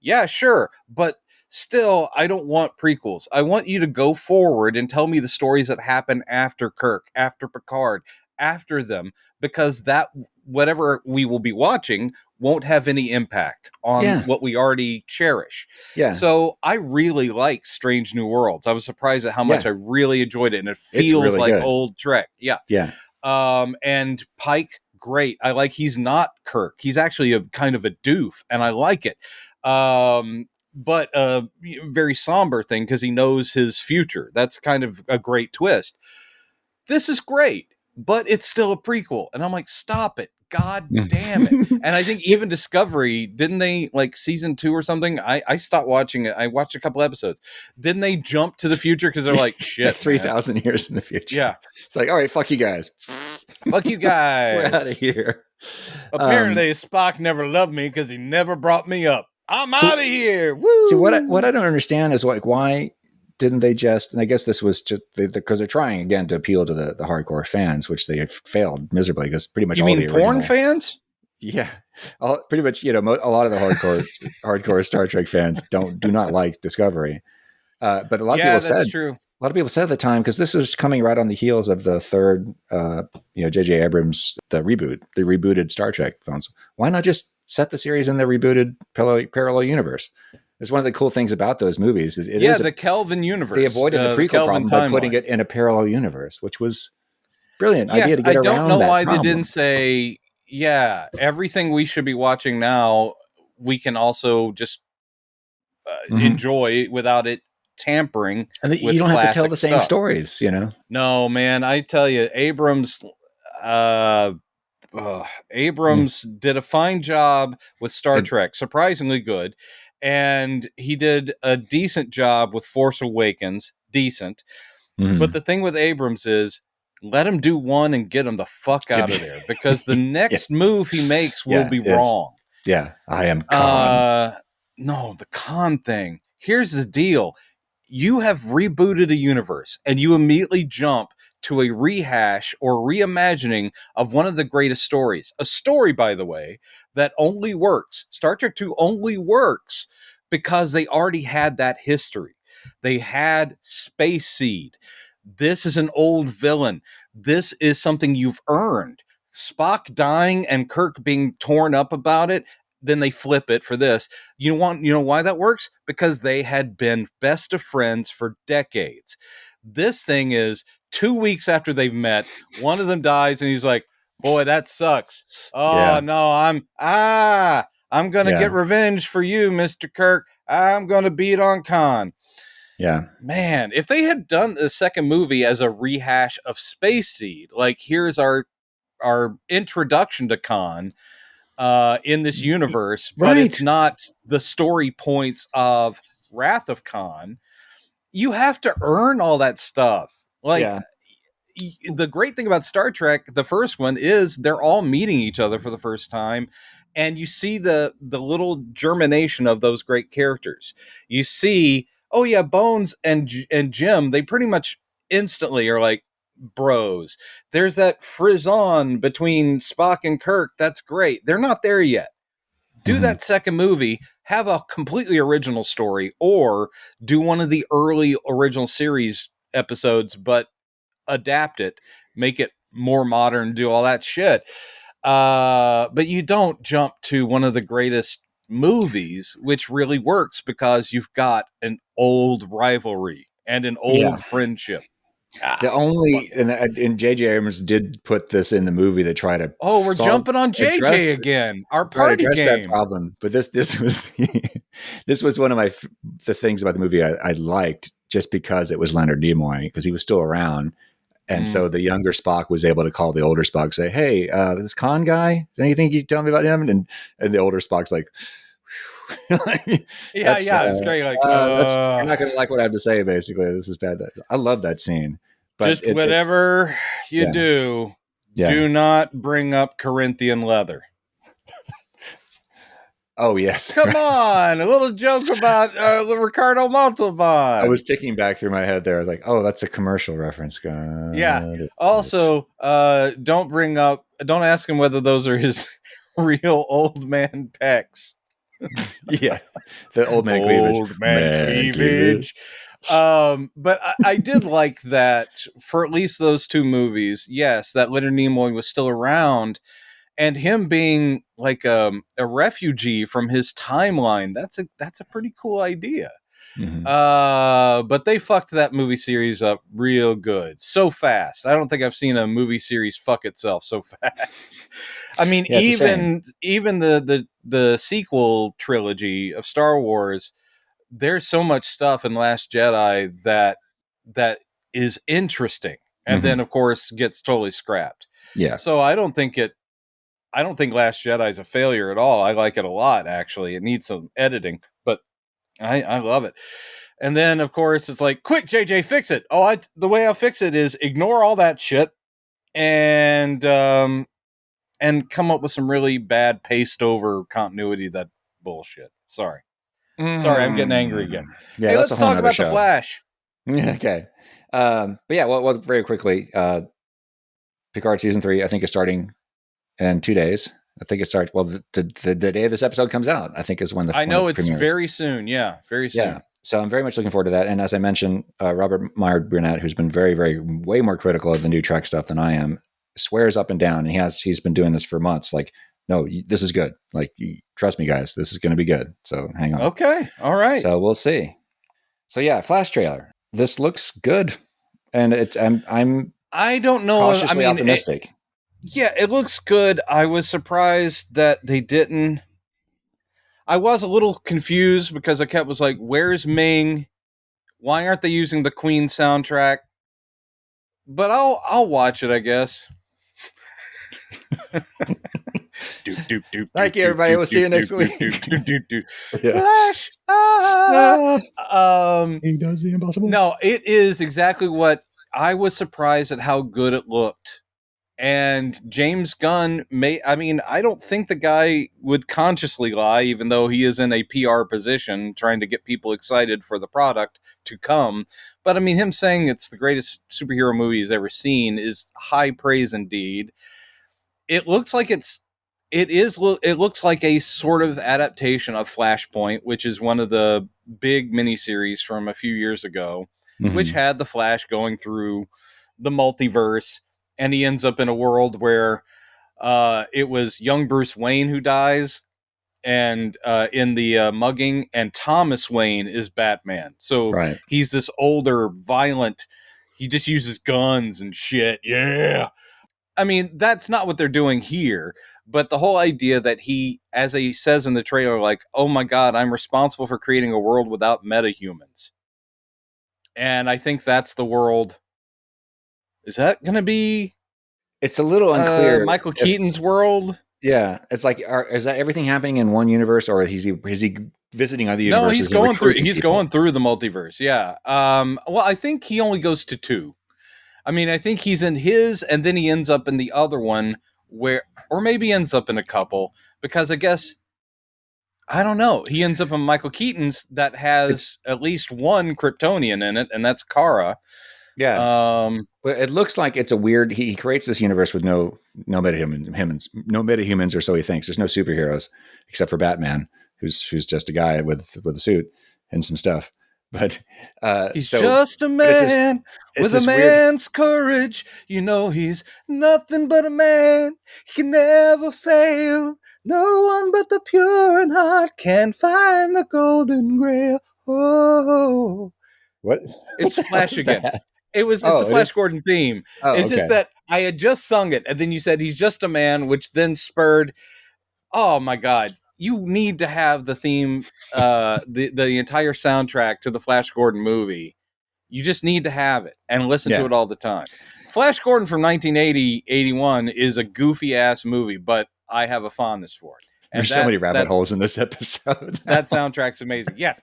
Yeah, sure. But still, I don't want prequels. I want you to go forward and tell me the stories that happen after Kirk, after Picard, after them, because that whatever we will be watching won't have any impact on what we already cherish. Yeah. So I really like Strange New Worlds. I was surprised at how much I really enjoyed it, and it feels really like good. Old Trek. Yeah. Yeah. And Pike, great. I like he's not Kirk. He's actually a kind of a doof, and I like it. But a very somber thing because he knows his future. That's kind of a great twist. This is great, but it's still a prequel. And I'm like, stop it. God damn it. And I think even Discovery, didn't they, like season 2 or something? I stopped watching it. I watched a couple episodes. Didn't they jump to the future? Because they're like, shit. 3,000 years in the future. Yeah. It's like, all right, fuck you guys. Fuck you guys. We're out of here. Apparently, Spock never loved me because he never brought me up. I'm out of here. Woo! See, what I don't understand is like, why didn't they just, and I guess this was just because they're trying again to appeal to the hardcore fans, which they have failed miserably because pretty much all the original porn fans? Yeah. Pretty much, a lot of the hardcore Star Trek fans do not like Discovery. But a lot of people said, true. A lot of people said at the time, because this was coming right on the heels of the third, J.J. Abrams, the rebooted Star Trek films. Why not just set the series in the rebooted parallel universe? It's one of the cool things about those movies. It is the Kelvin universe. They avoided the prequel problem by putting it in a parallel universe, which was brilliant idea to get around that. I don't know why they didn't say, everything we should be watching now, we can also just enjoy without it tampering. And you don't have to tell the same stories, No, man, I tell you, Abrams did a fine job with Star Trek, surprisingly good. And he did a decent job with Force Awakens, decent. Mm-hmm. But the thing with Abrams is, let him do one and get him the fuck out of there, because the next move he makes will be wrong. Yeah, I am Khan. No, the Khan thing. Here's the deal. You have rebooted a universe, and you immediately jump to a rehash or reimagining of one of the greatest stories. A story, by the way, that only works. Star Trek II only works because they already had that history. They had Space Seed. This is an old villain. This is something you've earned. Spock dying and Kirk being torn up about it. Then they flip it for this. You know why that works? Because they had been best of friends for decades. This thing is 2 weeks after they've met, one of them dies and he's like, boy, that sucks. Oh no, I'm going to get revenge for you, Mr. Kirk. I'm going to beat on Khan. Yeah. Man, if they had done the second movie as a rehash of Space Seed, like here's our introduction to Khan, in this universe, but it's not the story points of Wrath of Khan. You have to earn all that stuff. The great thing about Star Trek, the first one, is they're all meeting each other for the first time, and you see the little germination of those great characters. You see, Bones and Jim, they pretty much instantly are like bros. There's that frisson between Spock and Kirk. That's great. They're not there yet. Do that second movie, have a completely original story, or do one of the early original series episodes, but adapt it, make it more modern, do all that shit. But you don't jump to one of the greatest movies, which really works because you've got an old rivalry and an old friendship. The only and J.J. Abrams did put this in the movie to try to we're jumping on J.J. again. Our party address game. That problem, but this was this was one of the things about the movie I liked. just because it was Leonard Nimoy, because he was still around. And so the younger Spock was able to call the older Spock, say, "Hey, this Khan guy, is there anything you can tell me about him?" And the older Spock's like, it's great. Like, you're not going to like what I have to say. Basically, this is bad. I love that scene. But just whatever you do, do not bring up Corinthian leather. Oh, yes. Come on. A little joke about Ricardo Montalban. I was ticking back through my head there. I was like, oh, that's a commercial reference. Also, don't ask him whether those are his real old man pecs. Yeah. The old man cleavage. Old man cleavage. But I did like that for at least those two movies. Yes, that Leonard Nimoy was still around. And him being like a refugee from his timeline, that's a pretty cool idea. Mm-hmm. But they fucked that movie series up real good. So fast. I don't think I've seen a movie series fuck itself so fast. I mean, even the sequel trilogy of Star Wars, there's so much stuff in Last Jedi that is interesting. And then, of course, gets totally scrapped. Yeah. So I don't think Last Jedi is a failure at all. I like it a lot, actually. It needs some editing, but I love it. And then, of course, it's like, quick, JJ, fix it. The way I'll fix it is ignore all that shit and come up with some really bad paste over continuity. That bullshit. Sorry, I'm getting angry again. Yeah, hey, let's talk about the Flash. Okay. But yeah, well, very quickly, Picard season 3, I think, is starting in 2 days. I think it starts. Well, the day this episode comes out, I think, is when I know it's premieres. Very soon. Yeah, very soon. Yeah. So I'm very much looking forward to that. And as I mentioned, Robert Meyer Burnett, who's been very, very, way more critical of the new Trek stuff than I am, swears up and down. And he's been doing this for months. Like, no, this is good. Like, trust me, guys, this is going to be good. So hang on. Okay. All right. So we'll see. So yeah, Flash trailer. This looks good, and I don't know. Cautiously optimistic. It looks good. I was surprised that they didn't. I was a little confused because I was like, "Where's Ming? Why aren't they using the Queen soundtrack?" But I'll watch it, I guess. Thank you, everybody. We'll see you next week. Flash. He does the impossible. No, it is exactly what I was surprised at how good it looked. And James Gunn I don't think the guy would consciously lie, even though he is in a PR position trying to get people excited for the product to come. But I mean, him saying it's the greatest superhero movie he's ever seen is high praise indeed. It looks like it looks like a sort of adaptation of Flashpoint, which is one of the big miniseries from a few years ago, which had the Flash going through the multiverse. And he ends up in a world where it was young Bruce Wayne who dies, and in the mugging, and Thomas Wayne is Batman. So he's this older, violent. He just uses guns and shit. Yeah. I mean, that's not what they're doing here. But the whole idea that he, as he says in the trailer, like, oh my God, I'm responsible for creating a world without metahumans. And I think that's the world. Is that going to be? It's a little unclear. Michael Keaton's world. Yeah, it's like, is that everything happening in one universe, or is he visiting other universes? No, he's going through. He's going through the multiverse. Yeah. Well, I think he only goes to 2. I mean, I think he's in his, and then he ends up in the other one or maybe ends up in a couple, because I guess. I don't know. He ends up in Michael Keaton's that has at least one Kryptonian in it, and that's Kara. Yeah. But it looks like it's a weird. He creates this universe with no metahumans, or so he thinks. There's no superheroes except for Batman, who's just a guy with a suit and some stuff. But he's just a man with a man's courage. You know, he's nothing but a man. He can never fail. No one but the pure in heart can find the golden grail. Oh, what? It's Flash again. That? It's a Flash Gordon theme. It's just that I had just sung it, and then you said he's just a man, which then spurred. Oh my God. You need to have the theme, the entire soundtrack to the Flash Gordon movie. You just need to have it and listen to it all the time. Flash Gordon from 1980-81 is a goofy-ass movie, but I have a fondness for it. And there's so many rabbit holes in this episode. That soundtrack's amazing. Yes.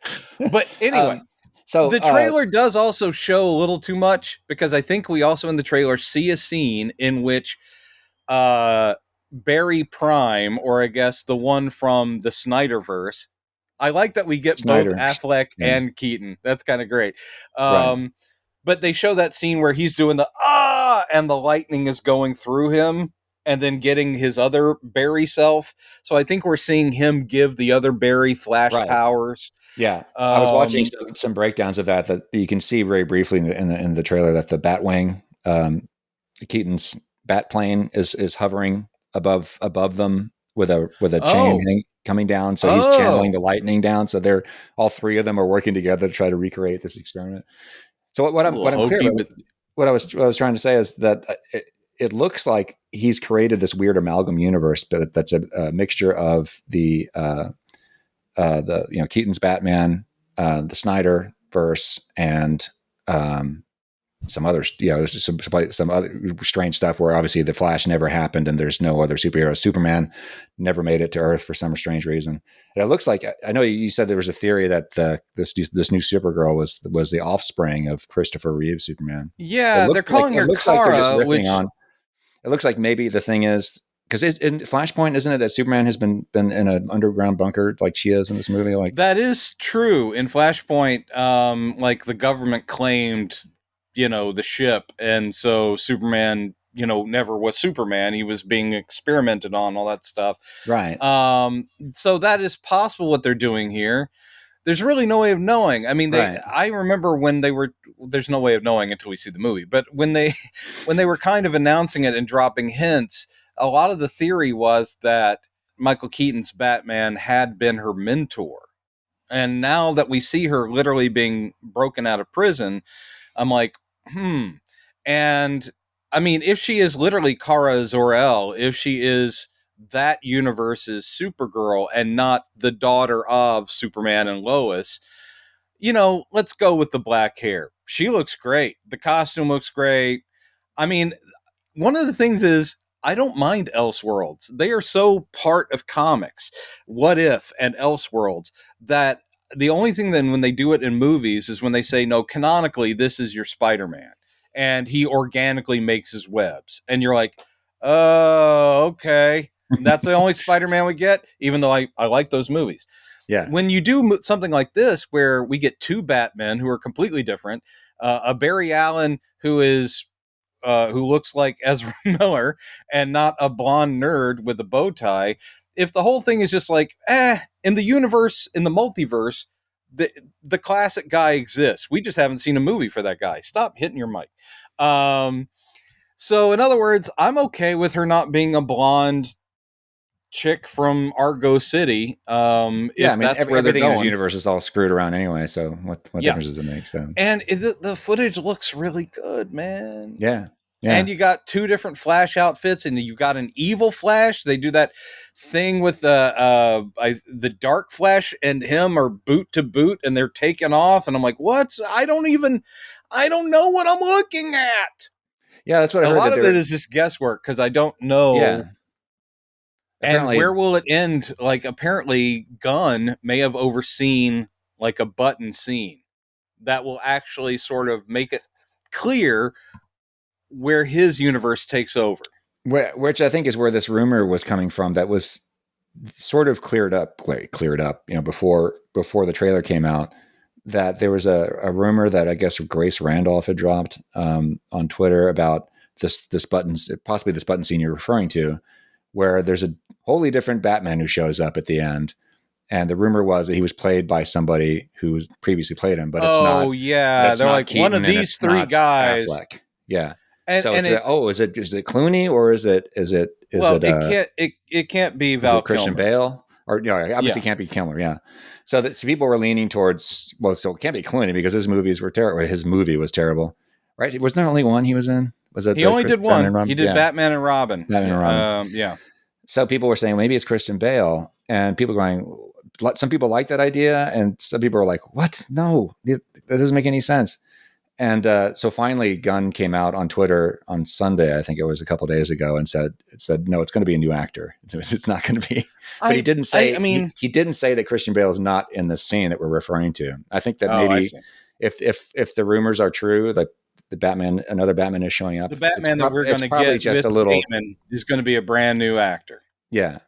But anyway, so the trailer does also show a little too much, because I think we also in the trailer see a scene in which Barry Prime, or I guess the one from the Snyderverse. I like that we get both Affleck and Keaton. That's kind of great. But they show that scene where he's doing the and the lightning is going through him and then getting his other Barry self. So I think we're seeing him give the other Barry flash powers. Yeah. I was watching some breakdowns of that you can see very briefly in the trailer that the Batwing, Keaton's bat plane is hovering above them with a chain coming down. So he's channeling the lightning down. So all three of them are working together to try to recreate this experiment. So what I'm clear about, what I was trying to say is that it looks like he's created this weird amalgam universe, but that's a mixture of the Keaton's Batman, the Snyder verse, and some others, some other strange stuff where obviously the Flash never happened and there's no other superhero. Superman never made it to Earth for some strange reason. And it looks like, I know you said there was a theory that this new Supergirl was the offspring of Christopher Reeve's Superman. Yeah, they're calling her Kara, it looks like maybe the thing is, because in Flashpoint, isn't it that Superman has been in an underground bunker like she is in this movie? Like that is true. In Flashpoint, like the government claimed, the ship, and so Superman, never was Superman. He was being experimented on, all that stuff. Right. So that is possible what they're doing here. There's really no way of knowing. I mean, I remember when there's no way of knowing until we see the movie, but when they were kind of announcing it and dropping hints, a lot of the theory was that Michael Keaton's Batman had been her mentor. And now that we see her literally being broken out of prison, I'm like, And I mean, if she is literally Kara Zor-El, if she is that universe's Supergirl and not the daughter of Superman and Lois, let's go with the black hair. She looks great. The costume looks great. I mean, one of the things is, I don't mind Elseworlds. They are so part of comics, What If and Elseworlds, that the only thing then when they do it in movies is when they say, no, canonically, this is your Spider-Man. And he organically makes his webs. And you're like, oh, okay. That's the only Spider-Man we get, even though I like those movies. Yeah. When you do something like this, where we get two Batmen who are completely different, a Barry Allen who looks like Ezra Miller and not a blonde nerd with a bow tie. If the whole thing is just like, in the universe, in the multiverse, the classic guy exists. We just haven't seen a movie for that guy. Stop hitting your mic. So in other words, I'm okay with her not being a blonde chick from Argo City. Everything in this universe is all screwed around anyway. So what difference does it make? So, and the footage looks really good, man. Yeah. Yeah. And you got two different Flash outfits, and you got an evil Flash. They do that thing with the Dark Flash and him are boot to boot, and they're taken off. And I'm like, what? I don't know what I'm looking at. Yeah, that's what I heard. A lot of it is just guesswork because I don't know. Yeah. And where will it end? Like, apparently, Gunn may have overseen like a button scene that will actually sort of make it clear where his universe takes over. Which I think is where this rumor was coming from that was sort of cleared up, before the trailer came out, that there was a rumor that I guess Grace Randolph had dropped on Twitter about this button scene you're referring to, where there's a wholly different Batman who shows up at the end. And the rumor was that he was played by somebody who previously played him, but it's not. Oh yeah. They're like, Keaton, one of these three guys. Affleck. Yeah. And, so and is it Clooney or is it it can't be Val Christian Kilmer. Bale, or obviously can't be Kilmer. Yeah. So people were leaning towards, so it can't be Clooney because his movies were terrible. His movie was terrible, right? Was there only one he was in? Was it? He only did one. He did Batman and Robin. Yeah. So people were saying maybe it's Christian Bale, and people going. Some people like that idea, and some people are like, "What? No, that doesn't make any sense." And so finally, Gunn came out on Twitter on Sunday, I think it was a couple of days ago, and said, no, it's going to be a new actor. It's not going to be. But he didn't say. He didn't say that Christian Bale is not in the scene that we're referring to. I think that maybe if the rumors are true that another Batman is showing up, the Batman that we're going to get just a little Damon is going to be a brand new actor. Yeah.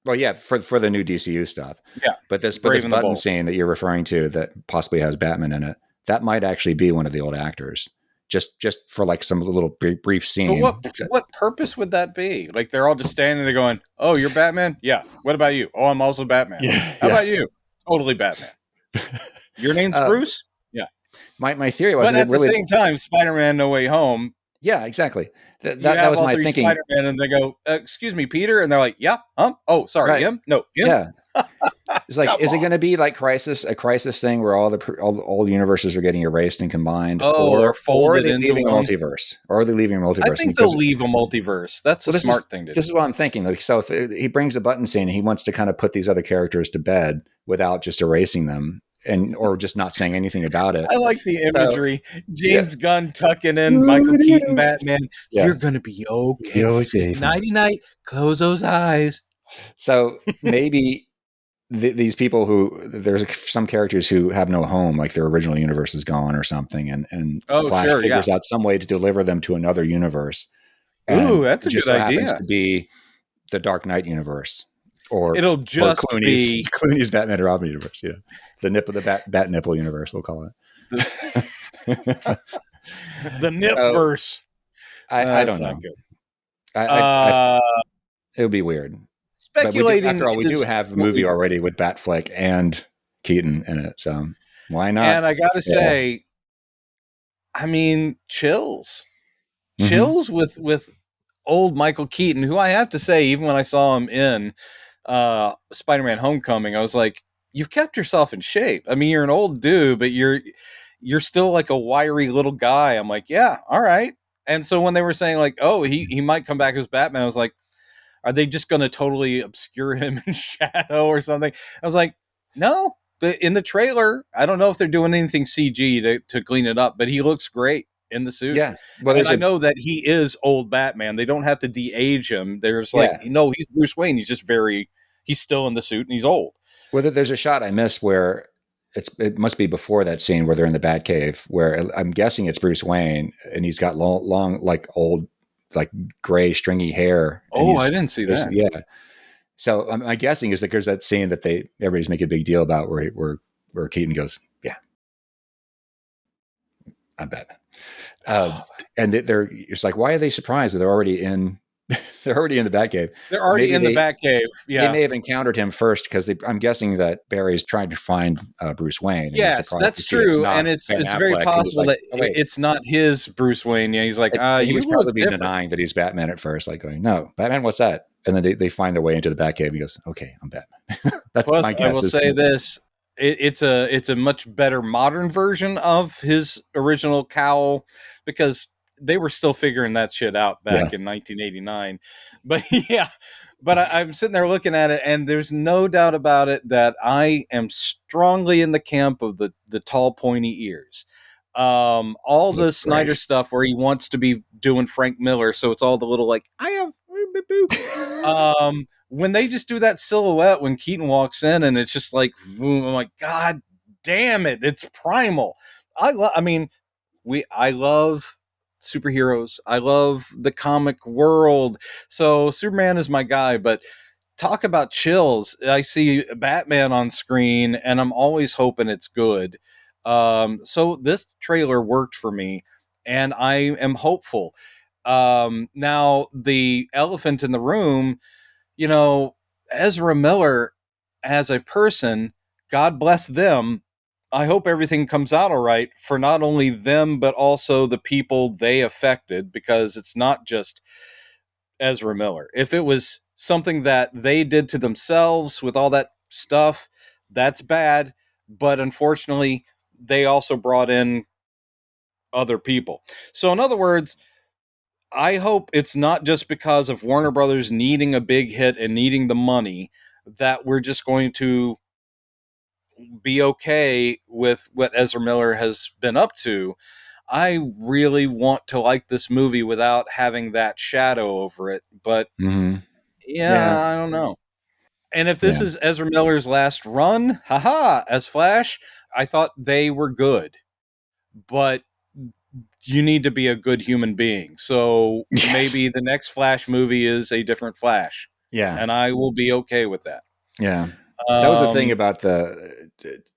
Well, yeah, for the new DCU stuff. Yeah. But this button scene that you're referring to that possibly has Batman in it, that might actually be one of the old actors. Just for like some little brief scene. But what purpose would that be? Like they're all just standing there going, "Oh, you're Batman? Yeah. What about you? Oh, I'm also Batman. Yeah. How about you? Totally Batman. Your name's Bruce? Yeah." My theory was, but at the same time, Spider-Man: No Way Home. Yeah, exactly. That was my thinking. Spider-Man, and they go, "Excuse me, Peter," and they're like, "Yeah, oh, sorry, right. Him? No, him." Yeah. It's like, is it going to be like a crisis thing where all universes are getting erased and combined, or are they leaving a multiverse? Or are they leaving a multiverse? I think they'll leave a multiverse. That's a smart thing to do. This is what I'm thinking. Like, so if he brings a button scene, he wants to kind of put these other characters to bed without just erasing them. Or just not saying anything about it. I like the imagery. James Gunn tucking in Michael Keaton Batman. Yeah. You're going to be okay. Nighty-night. Close those eyes. So maybe these people there's some characters who have no home, like their original universe is gone or something. And Flash figures out some way to deliver them to another universe. Ooh, that's a good idea. Happens to be the Dark Knight universe. Or it'll just be Clooney's Batman and Robin universe. Yeah, the Batnipple universe, we'll call it. The Nipverse. I don't know. It would be weird. Speculating. After all, we do have a movie already with Batfleck and Keaton in it, so why not? And I got to say, I mean, chills with old Michael Keaton, who I have to say, even when I saw him in Spider-Man Homecoming, I was like, you've kept yourself in shape. I mean, you're an old dude, but you're still like a wiry little guy. I'm like, yeah, all right. And so when they were saying like, oh, he might come back as Batman, I was like, are they just going to totally obscure him in shadow or something? I was like, no. In the trailer, I don't know if they're doing anything CG to clean it up, but he looks great in the suit. Yeah. Well, I know that he is old Batman. They don't have to de-age him. There's like, no, he's Bruce Wayne. He's just he's still in the suit and he's old. Well, there's a shot I missed where it must be before that scene where they're in the Batcave, where I'm guessing it's Bruce Wayne and he's got long like old, like gray stringy hair. Oh, I didn't see that. Yeah. So I'm guessing is that there's that scene that everybody's making a big deal about where Keaton goes, yeah, I'm Batman. And it's like, why are they surprised that they're already in the Batcave? They're already in the Batcave. Yeah, they may have encountered him first because I'm guessing that Barry's trying to find Bruce Wayne. Yes, that's true, and it's very possible that it's not his Bruce Wayne. Yeah, he's like, he was probably denying that he's Batman at first, like going, "No, Batman, what's that?" And then they find their way into the Batcave. And he goes, "Okay, I'm Batman." That's plus, my guess. I will say this. It's a much better modern version of his original cowl because they were still figuring that shit out back in 1989. But I'm sitting there looking at it, and there's no doubt about it that I am strongly in the camp of the tall, pointy ears. All the Snyder stuff where he wants to be doing Frank Miller, so it's all the little like I have. When they just do that silhouette when Keaton walks in and it's just like boom, I'm like, God damn it, it's primal. I love superheroes. I love the comic world. So Superman is my guy, but talk about chills. I see Batman on screen and I'm always hoping it's good. So this trailer worked for me and I am hopeful. Now the elephant in the room, Ezra Miller as a person, God bless them. I hope everything comes out all right for not only them, but also the people they affected, because it's not just Ezra Miller. If it was something that they did to themselves with all that stuff, that's bad. But unfortunately, they also brought in other people. So in other words, I hope it's not just because of Warner Brothers needing a big hit and needing the money that we're just going to be okay with what Ezra Miller has been up to. I really want to like this movie without having that shadow over it. But yeah, I don't know. And if this is Ezra Miller's last run, as Flash, I thought they were good. But you need to be a good human being. So maybe the next Flash movie is a different Flash. Yeah. And I will be okay with that. Yeah. That was the thing about the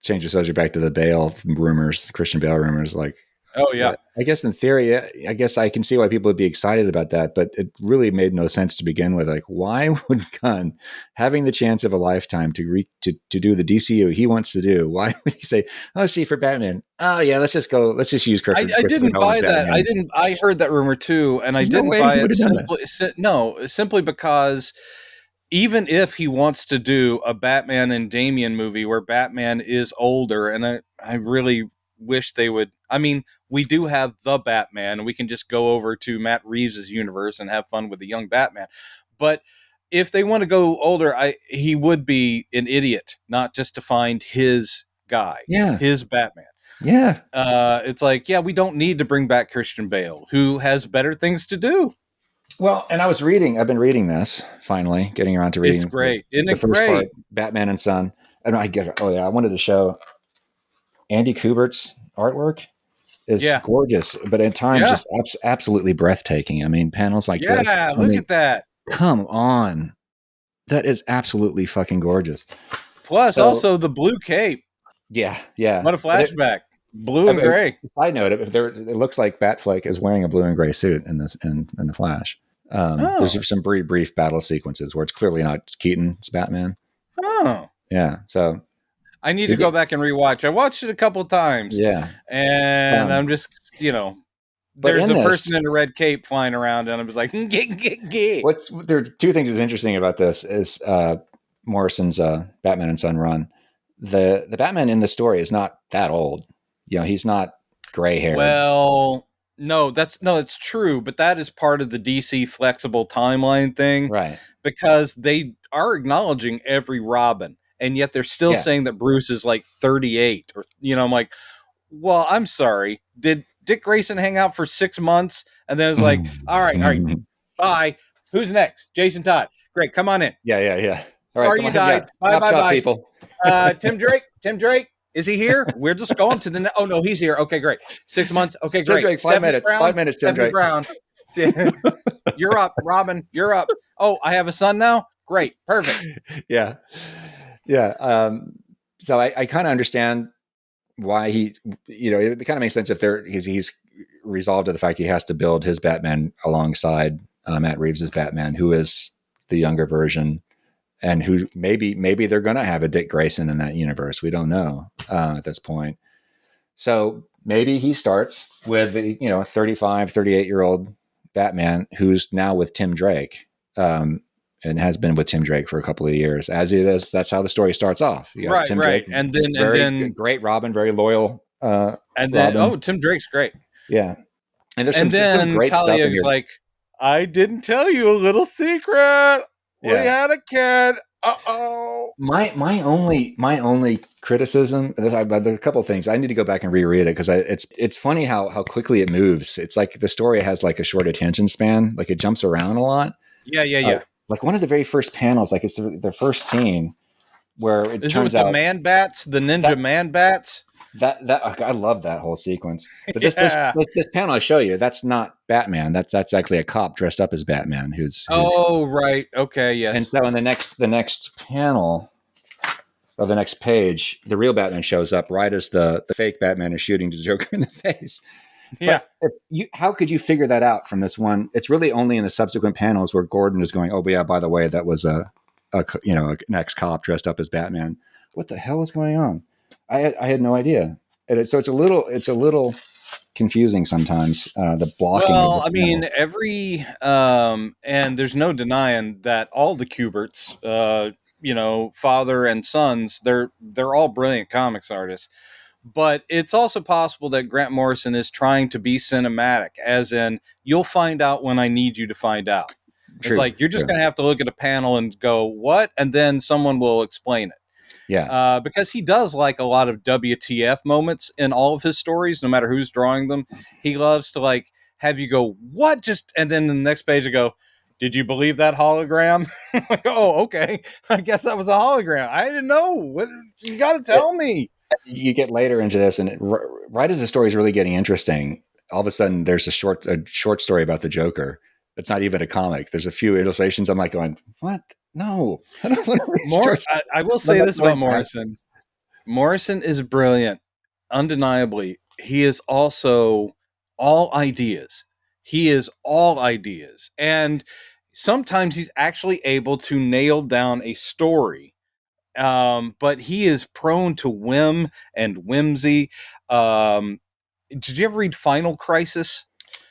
change the subject back to the Bale rumors, the Christian Bale rumors. Like, oh yeah, I guess in theory, I guess I can see why people would be excited about that, but it really made no sense to begin with. Like, why would Gunn, having the chance of a lifetime to do the DCU he wants to do, why would he say, "Oh, see for Batman"? Oh yeah, let's just use Christopher. I didn't buy that. Batman. I heard that rumor too, and I didn't buy it. Simply because. Even if he wants to do a Batman and Damian movie where Batman is older, and I really wish they would. I mean, we do have the Batman, and we can just go over to Matt Reeves' universe and have fun with the young Batman. But if they want to go older, he would be an idiot not just to find his guy, his Batman. Yeah. It's like, we don't need to bring back Christian Bale, who has better things to do. Well, and I've been reading this, finally, getting around to reading. It's great. Isn't it first great? Part, Batman and Son. And I wanted to show Andy Kubert's artwork is gorgeous, but at times just absolutely breathtaking. I mean, panels like this. Yeah, look at that. Come on. That is absolutely fucking gorgeous. Plus, also the blue cape. Yeah, yeah. What a flashback. Blue and gray. Side note: it looks like Batfleck is wearing a blue and gray suit in the Flash. There's some very brief battle sequences where it's clearly not Keaton; it's Batman. Oh, yeah. So I need to go back and rewatch. I watched it a couple times. Yeah, and I'm just there's a person in a red cape flying around, and I was like, get. There's two things that's interesting about this is Morrison's Batman and Son run. The Batman in the story is not that old. He's not gray hair. Well, it's true, but that is part of the DC flexible timeline thing. Right. Because they are acknowledging every Robin, and yet they're still saying that Bruce is like 38 or I'm like, well, I'm sorry. Did Dick Grayson hang out for 6 months and then it's like, all right, bye. Who's next? Jason Todd. Great, come on in. Yeah. All right, sorry you died. Bye. People. Tim Drake. Is he here? We're just going to the. Oh no, he's here. Okay, great. 6 months. Okay, great. Tim Drake, 5 minutes. Brown, 5 minutes. Tim Drake. Brown. You're up, Robin. You're up. Oh, I have a son now. Great, perfect. Yeah. So I kind of understand why he. It kind of makes sense if he's resolved to the fact he has to build his Batman alongside Matt Reeves' Batman, who is the younger version. And who maybe they're going to have a Dick Grayson in that universe. We don't know at this point. So maybe he starts with, 35, 38-year-old Batman who's now with Tim Drake and has been with Tim Drake for a couple of years. As it is, that's how the story starts off. Right. Drake, and then great Robin, very loyal. And then, Robin. Tim Drake's great. Yeah. And there's some great stuff in here. Like, I didn't tell you a little secret. We had a kid. Uh-oh. My only criticism. There's a couple of things. I need to go back and reread it because it's funny how quickly it moves. It's like the story has like a short attention span. Like it jumps around a lot. Yeah. Like one of the very first panels, like it's the first scene where it turns out the man bats, the ninja man bats. That I love that whole sequence. But this panel I show you, that's not Batman. That's actually a cop dressed up as Batman who's right. Okay, yes. And so in the next panel of the next page, the real Batman shows up right as the fake Batman is shooting the Joker in the face. Yeah. But how could you figure that out from this one? It's really only in the subsequent panels where Gordon is going, "Oh, but yeah, by the way, that was an ex-cop dressed up as Batman." What the hell is going on? I had no idea. So it's a little confusing sometimes. The blocking. Well, I mean, and there's no denying that all the Kuberts, father and sons, they're all brilliant comics artists. But it's also possible that Grant Morrison is trying to be cinematic, as in, you'll find out when I need you to find out. True, it's like, you're just going to have to look at a panel and go, what? And then someone will explain it. Because he does like a lot of WTF moments in all of his stories, no matter who's drawing them. He loves to like have you go, what just, and then the next page you go, did you believe that hologram? Like, oh, okay. I guess that was a hologram. I didn't know. What, you got to tell me. You get later into this, and right as the story is really getting interesting, all of a sudden there's a short story about the Joker. It's not even a comic. There's a few illustrations. I'm like going, what? No. I don't want to read I will say this about Morrison. Morrison is brilliant. Undeniably. He is also all ideas. He is all ideas. And sometimes he's actually able to nail down a story. But he is prone to whim and whimsy. Did you ever read Final Crisis?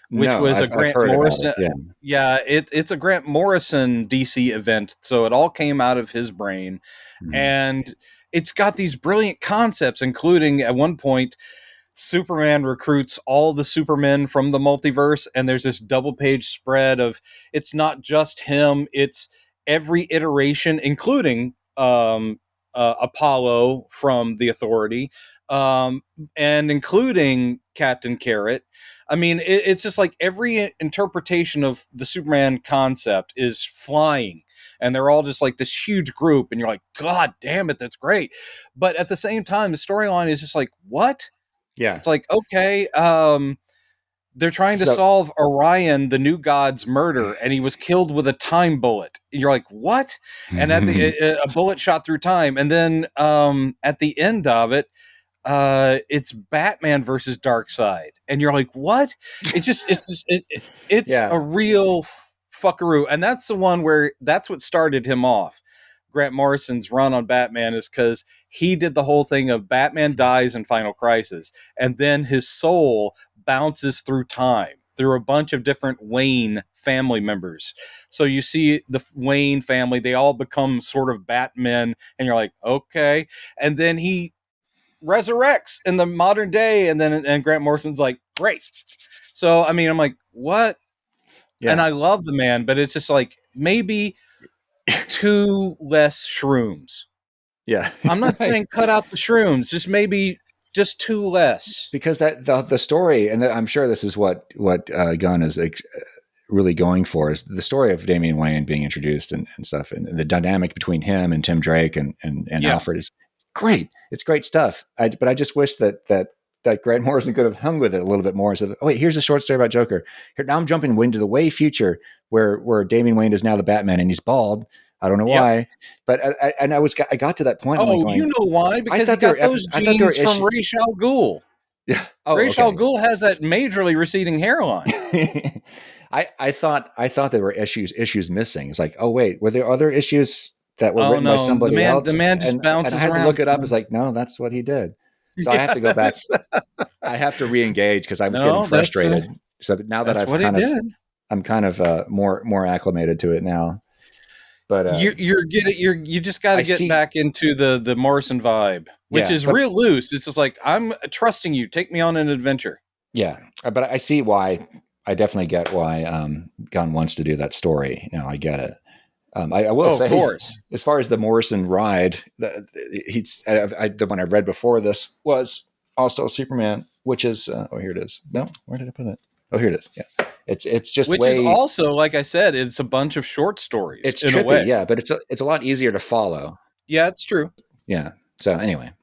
Which was a Grant Morrison. It's a Grant Morrison DC event. So it all came out of his brain. And it's got these brilliant concepts, including at one point, Superman recruits all the Supermen from the multiverse, and there's this double page spread of it's not just him, it's every iteration, including Apollo from the Authority, and including Captain Carrot. I mean, it's just like every interpretation of the Superman concept is flying. And they're all just like this huge group. And you're like, God damn it, that's great. But at the same time, the storyline is just like, what? Yeah. It's like, okay, they're trying to solve Orion, the new god's murder, and he was killed with a time bullet. And you're like, what? And at a bullet shot through time. And then at the end of it, it's Batman versus Darkseid. And you're like, what? It's a real fuckaroo. And that's the one where that's what started him off. Grant Morrison's run on Batman is because he did the whole thing of Batman dies in Final Crisis, and then his soul bounces through time through a bunch of different Wayne family members. So you see the Wayne family, they all become sort of Batmen, and you're like, okay. And then he resurrects in the modern day, and Grant Morrison's like, great. So I mean, I'm like, what? Yeah. And I love the man, but it's just like maybe 2 less shrooms. Yeah. I'm not saying cut out the shrooms, just maybe just 2 less. Because that the story, and I'm sure this is what Gunn is really going for, is the story of Damian Wayne being introduced and stuff, and the dynamic between him and Tim Drake and Alfred is great. It's great stuff. But I just wish that Grant Morrison could have hung with it a little bit more and said, oh wait, here's a short story about Joker. Here, now I'm jumping into the way future where Damian Wayne is now the Batman and he's bald. I don't know why, but I got to that point. Oh, going, you know why? Because he got those genes from Ra's al Ghul. Yeah. Ra's al Ghul has that majorly receding hairline. I thought there were issues missing. It's like, oh wait, were there other issues that were written by somebody else? The man just bounces around. And I had to look it up. It's like, no, that's what he did. So I have to go back. I have to re-engage because I was getting frustrated. So now that I'm kind of more acclimated to it now. But you just got to get back into the Morrison vibe, which is real loose. It's just like, I'm trusting you. Take me on an adventure. Yeah, but I see why. I definitely get why Gunn wants to do that story. You know, I get it. I will say, of course, as far as the Morrison ride, the one I read before this was also Superman, which is here it is. No, where did I put it? Oh, here it is. Yeah, it's just which is also, like I said, it's a bunch of short stories. It's trippy, yeah, but it's a lot easier to follow. Yeah, it's true. Yeah. So anyway,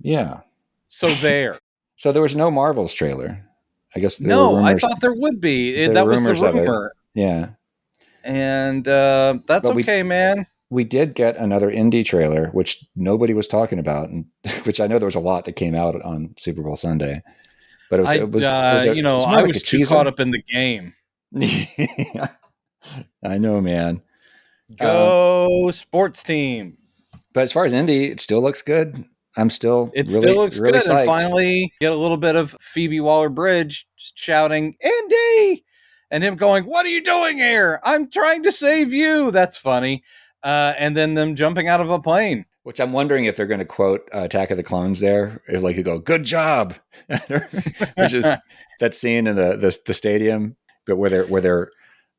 yeah. So there. So there was no Marvel's trailer. I guess I thought there would be. That was the rumor. Yeah. And that's okay, man. We did get another indie trailer, which nobody was talking about, and which I know there was a lot that came out on Super Bowl Sunday. But I was too caught up in the game. I know, man. Go sports team. But as far as indie, it still looks good. Still looks really good. Psyched. And finally get a little bit of Phoebe Waller-Bridge shouting, Indy! And him going, what are you doing here? I'm trying to save you. That's funny. And then them jumping out of a plane. Which I'm wondering if they're going to quote Attack of the Clones there. If like you go, good job. Which is that scene in the stadium, but where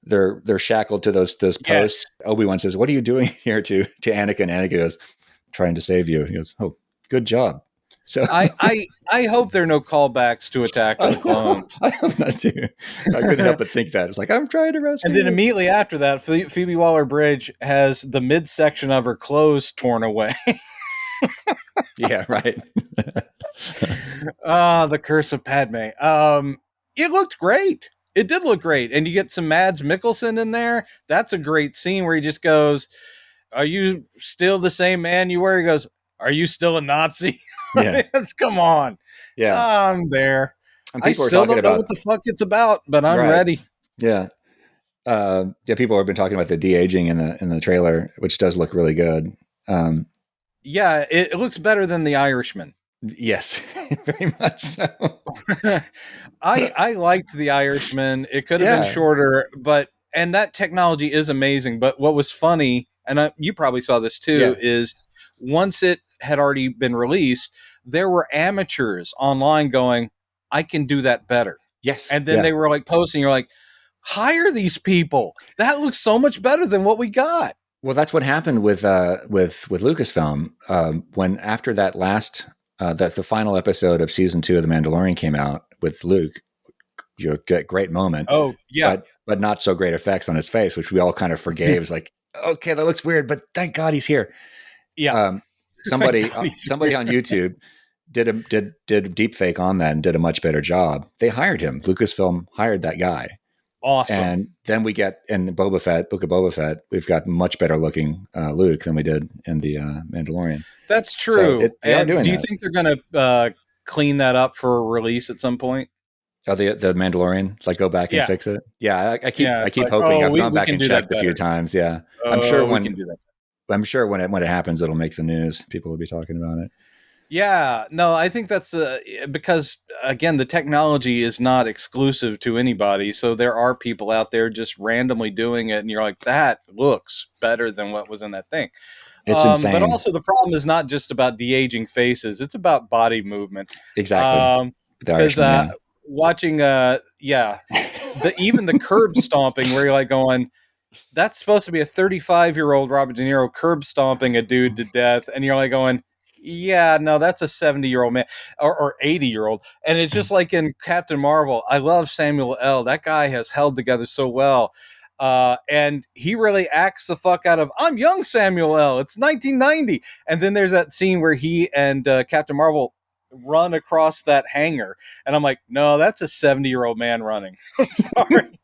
they're shackled to those posts. Yes. Obi-Wan says, "What are you doing here?" to Anakin? Anakin goes, "Trying to save you." He goes, "Oh, good job." So I hope there are no callbacks to Attack of the Clones. I hope not too. I couldn't help but think that. It's like, I'm trying to rescue And then you. immediately after that, Phoebe Waller-Bridge has the midsection of her clothes torn away. Yeah, right. The Curse of Padme. It looked great. It did look great. And you get some Mads Mikkelsen in there. That's a great scene where he just goes, "Are you still the same man you were?" He goes, "Are you still a Nazi?" Yeah. Come on. Yeah. I'm there. And I people are still talking don't know about what the fuck it's about, but I'm Right. ready. Yeah. Yeah, people have been talking about the de-aging in the trailer, which does look really good. Yeah, it looks better than The Irishman. Yes, very much so. I liked The Irishman. It could have been shorter, and that technology is amazing. But what was funny, and you probably saw this too, is once it had already been released, there were amateurs online going, "I can do that better." Yes. And then they were like posting, you're like, hire these people. That looks so much better than what we got. Well, that's what happened with Lucasfilm when after that last the final episode of season 2 of The Mandalorian came out with Luke. You get great moment. Oh yeah, but not so great effects on his face, which we all kind of forgave. It's like, okay, that looks weird, but thank God he's here. Yeah. Somebody on YouTube did a deep fake on that and did a much better job. They hired him. Lucasfilm hired that guy. Awesome. And then we get in Boba Fett, Book of Boba Fett, we've got much better looking Luke than we did in the Mandalorian. That's true. So they are doing do you that. think they're going to clean that up for a release at some point? Oh, the Mandalorian, like go back and fix it. Yeah, I keep like, hoping. I've gone back and checked a few times. Yeah, I'm sure when it happens, it'll make the news. People will be talking about it. Yeah, no, I think that's because again, the technology is not exclusive to anybody. So there are people out there just randomly doing it, and you're like, that looks better than what was in that thing. It's insane. But also, the problem is not just about de-aging faces; it's about body movement. Exactly. Because watching, even the curb stomping, where you're like going, that's supposed to be a 35-year-old Robert De Niro curb stomping a dude to death, and you're like going, yeah, no, that's a 70-year-old man or 80-year-old. And it's just like in Captain Marvel. I love Samuel L. That guy has held together so well. And he really acts the fuck out of, I'm young Samuel L. It's 1990. And then there's that scene where he and Captain Marvel run across that hangar. And I'm like, no, that's a 70-year-old man running. I'm sorry.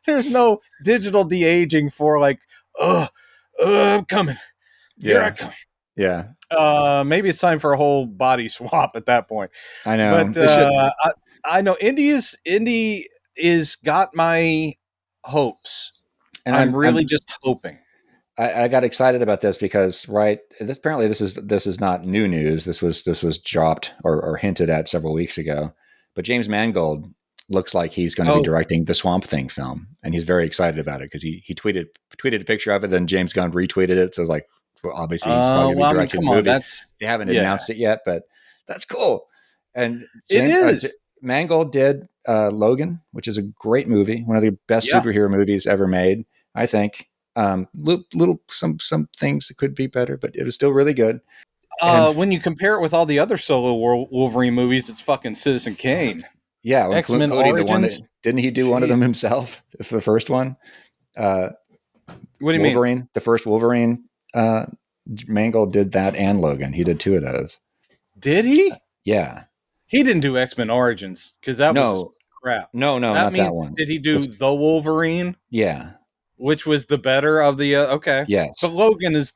There's no digital de-aging for like, I'm coming. Here I come. Yeah. Maybe it's time for a whole body swap at that point. I know. But I know Indy is got my hopes. And I'm really just hoping. I got excited about this because apparently this is not new news. This was dropped or hinted at several weeks ago. But James Mangold looks like he's going to be directing the Swamp Thing film, and he's very excited about it because he tweeted a picture of it, then James Gunn retweeted it. So it's like, well, obviously he's probably going to be directing the movie. They haven't announced it yet, but that's cool. And Mangold did Logan, which is a great movie, one of the best superhero movies ever made, I think. Some things that could be better, but it was still really good. When you compare it with all the other solo Wolverine movies, it's fucking Citizen Kane. Yeah, X-Men including Origins. The one didn't he do one of them himself? For the first one, what do you Wolverine, mean? The first Wolverine. Mangold did that and Logan. He did 2 of those. Did he? Yeah. He didn't do X-Men Origins because that was crap. No, not that one. Did he do The Wolverine? Yeah. Which was the better of the okay. Yes. But Logan's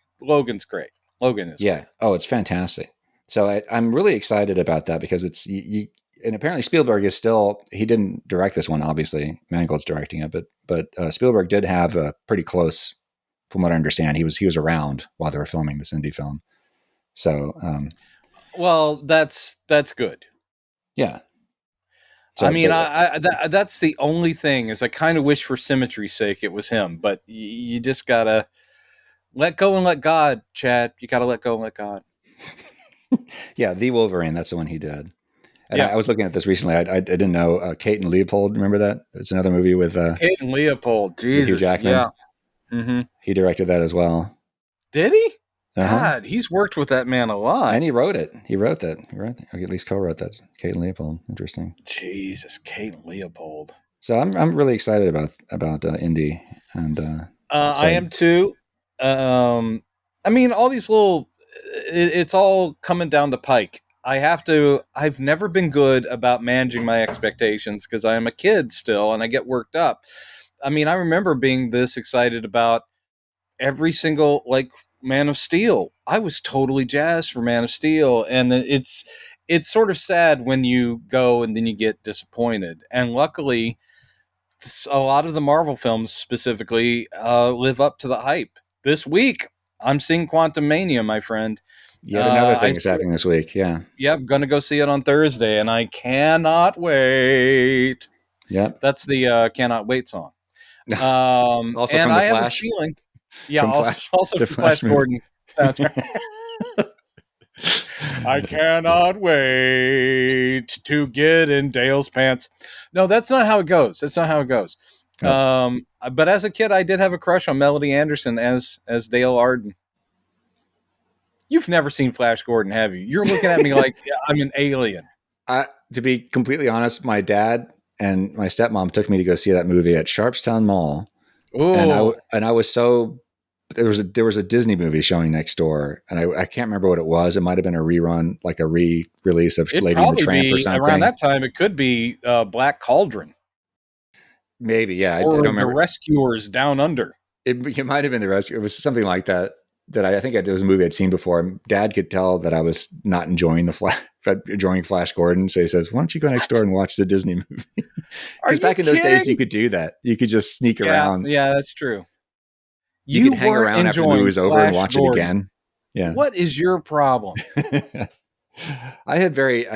great. Logan is great. Oh, it's fantastic. So I'm really excited about that because it's and apparently Spielberg is still, he didn't direct this one, obviously. Mangold's directing it, but Spielberg did have a pretty close, from what I understand, he was around while they were filming this indie film. So, well, that's good. Yeah. So, I mean, that's the only thing is I kind of wish for symmetry's sake it was him, but you just gotta let go and let God, Chad. You gotta let go and let God. Yeah, The Wolverine. That's the one he did. And I was looking at this recently. I didn't know Kate and Leopold. Remember that? It's another movie with Kate and Leopold. Jesus, Hugh Jackman. yeah. Mm-hmm. He directed that as well. Did he? Uh-huh. God, he's worked with that man a lot. And he wrote it. He wrote that. Or at least co-wrote that. Kate and Leopold. Interesting. Jesus, Kate and Leopold. So I'm really excited about Indy, and I am too. I mean, all these little, it's all coming down the pike. I've never been good about managing my expectations because I am a kid still and I get worked up. I mean, I remember being this excited about every single, like, Man of Steel. I was totally jazzed for Man of Steel. And then it's sort of sad when you go and then you get disappointed. And luckily, a lot of the Marvel films specifically live up to the hype. This week, I'm seeing Quantumania, my friend. Yet another thing is happening this week. Yeah. Yep, going to go see it on Thursday, and I cannot wait. Yep. That's the Cannot Wait song. Also and from The I Flash. have a feeling. Yeah, From also the from Flash Flash Gordon soundtrack. I cannot wait to get in Dale's pants. No, that's not how it goes. That's not how it goes. Oh. But as a kid, I did have a crush on Melody Anderson as Dale Arden. You've never seen Flash Gordon, have you? You're looking at me like I'm an alien. To be completely honest, my dad and my stepmom took me to go see that movie at Sharpstown Mall. Ooh. And I was so there was a Disney movie showing next door, and I can't remember what it was. It might have been a rerun, like a re-release of Lady and the Tramp or something. Around that time, it could be Black Cauldron. Maybe, yeah. Or I don't The remember. Rescuers Down Under. It might have been The Rescue. It was something like that. I think it was a movie I'd seen before. Dad could tell that I was not enjoying enjoying Flash Gordon. So he says, "Why don't you go next door and watch the Disney movie?" Because back in those days, you could do that. You could just sneak around. Yeah, that's true. You could hang around after the movie was over and watch it again. Yeah. What is your problem? I had very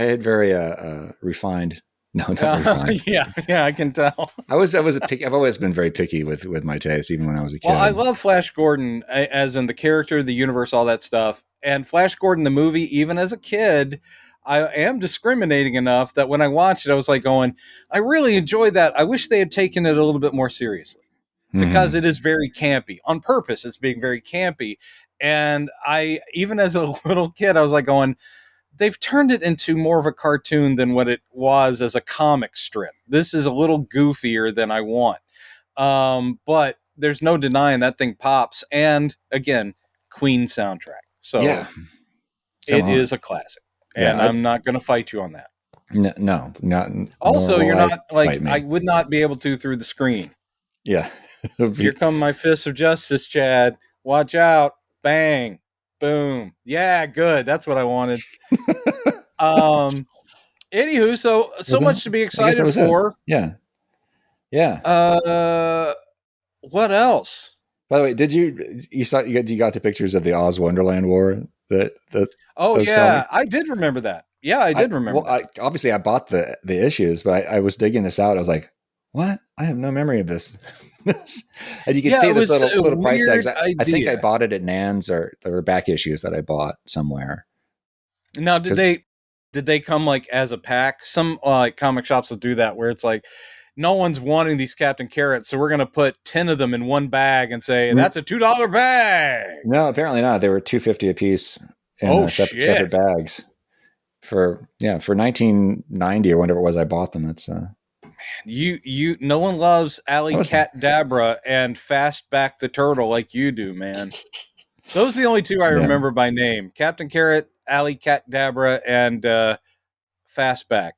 refined. No, not refined. Yeah, I can tell. I've always been very picky with my taste, even when I was a kid. Well, I love Flash Gordon as in the character, the universe, all that stuff. And Flash Gordon, the movie, even as a kid, I am discriminating enough that when I watched it, I was like going, I really enjoyed that. I wish they had taken it a little bit more seriously. Because it is very campy. On purpose, it's being very campy. And even as a little kid, I was like going, they've turned it into more of a cartoon than what it was as a comic strip. This is a little goofier than I want. But there's no denying that thing pops. And again, Queen soundtrack. So yeah. it is a classic. And I'm not going to fight you on that. No, not. Also, you're not like, I would not be able to through the screen. Yeah. Here come my fists of justice, Chad. Watch out. Bang. Boom. Yeah, good. That's what I wanted. Anywho, so much to be excited for. Yeah. Yeah. What else? By the way, did you got the pictures of the Oz Wonderland War? I did remember that. Yeah, I did remember. Well, obviously I bought the issues, but I was digging this out. I was like, what? I have no memory of this. And you can see this little price tags. I think I bought it at Nan's, or there were back issues that I bought somewhere. Now, did they come like as a pack? Some like comic shops will do that, where it's like, no one's wanting these Captain Carrots, so we're going to put 10 of them in one bag and say that's a $2 bag. No, apparently not. They were $2.50 a piece in separate bags for 1990 or whenever it was I bought them. That's you no one loves Alley Cat Dabra and Fastback the Turtle like you do, man. Those are the only two I remember by name: Captain Carrot, Alley Cat Dabra, and Fastback.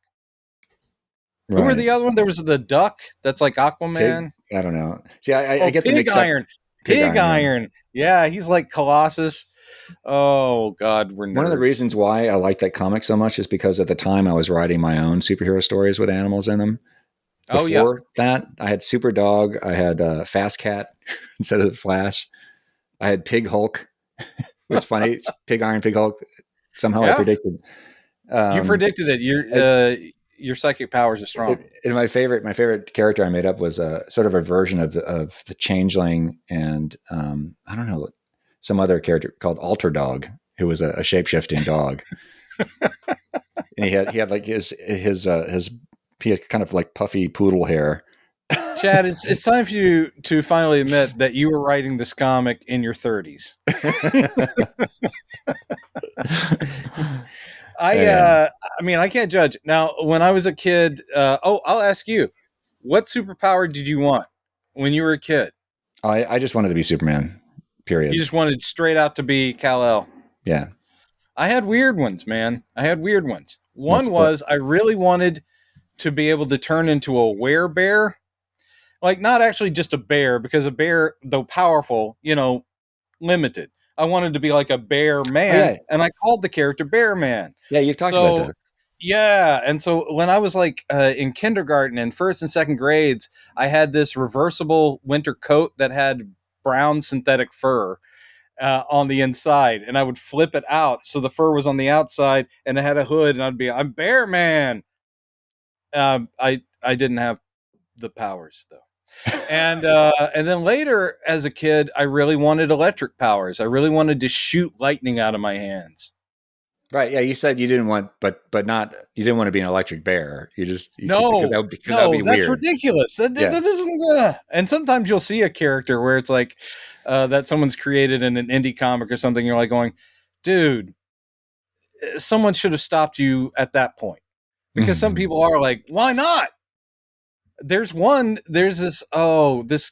Right. Who were the other one? There was the duck that's like Aquaman. I don't know. See, I get the mix Iron. Pig Iron. Yeah, he's like Colossus. Oh God, we're nerds. One of the reasons why I like that comic so much is because at the time I was writing my own superhero stories with animals in them. Before that, I had Super Dog. I had Fast Cat instead of the Flash. I had Pig Hulk. It's funny. It's Pig Iron, Pig Hulk. Somehow I predicted. You predicted it. Your psychic powers are strong. And my favorite character I made up was sort of a version of the Changeling, and I don't know, some other character called Alter Dog, who was a shape-shifting dog. And he had like his he had kind of like puffy poodle hair. Chad, it's time for you to finally admit that you were writing this comic in your 30s. I mean, I can't judge. Now, when I was a kid, I'll ask you, what superpower did you want when you were a kid? I just wanted to be Superman, period. You just wanted straight out to be Kal-El. Yeah. I had weird ones, man. I had weird ones. One was I really wanted to be able to turn into a werebear. Like, not actually just a bear, because a bear, though powerful, limited. I wanted to be like a bear man, and I called the character Bear Man. Yeah, you've talked about that. Yeah, and so when I was like in kindergarten and first and second grades, I had this reversible winter coat that had brown synthetic fur on the inside, and I would flip it out so the fur was on the outside, and it had a hood, and I'm Bear Man. I didn't have the powers though. And then later as a kid, I really wanted electric powers. I really wanted to shoot lightning out of my hands. Right. Yeah. You said you didn't want, but not, you didn't want to be an electric bear. Because that would be that's weird. ridiculous. That isn't, and sometimes you'll see a character where it's like that someone's created in an indie comic or something. You're like going, dude, someone should have stopped you at that point. Because some people are like, why not? There's this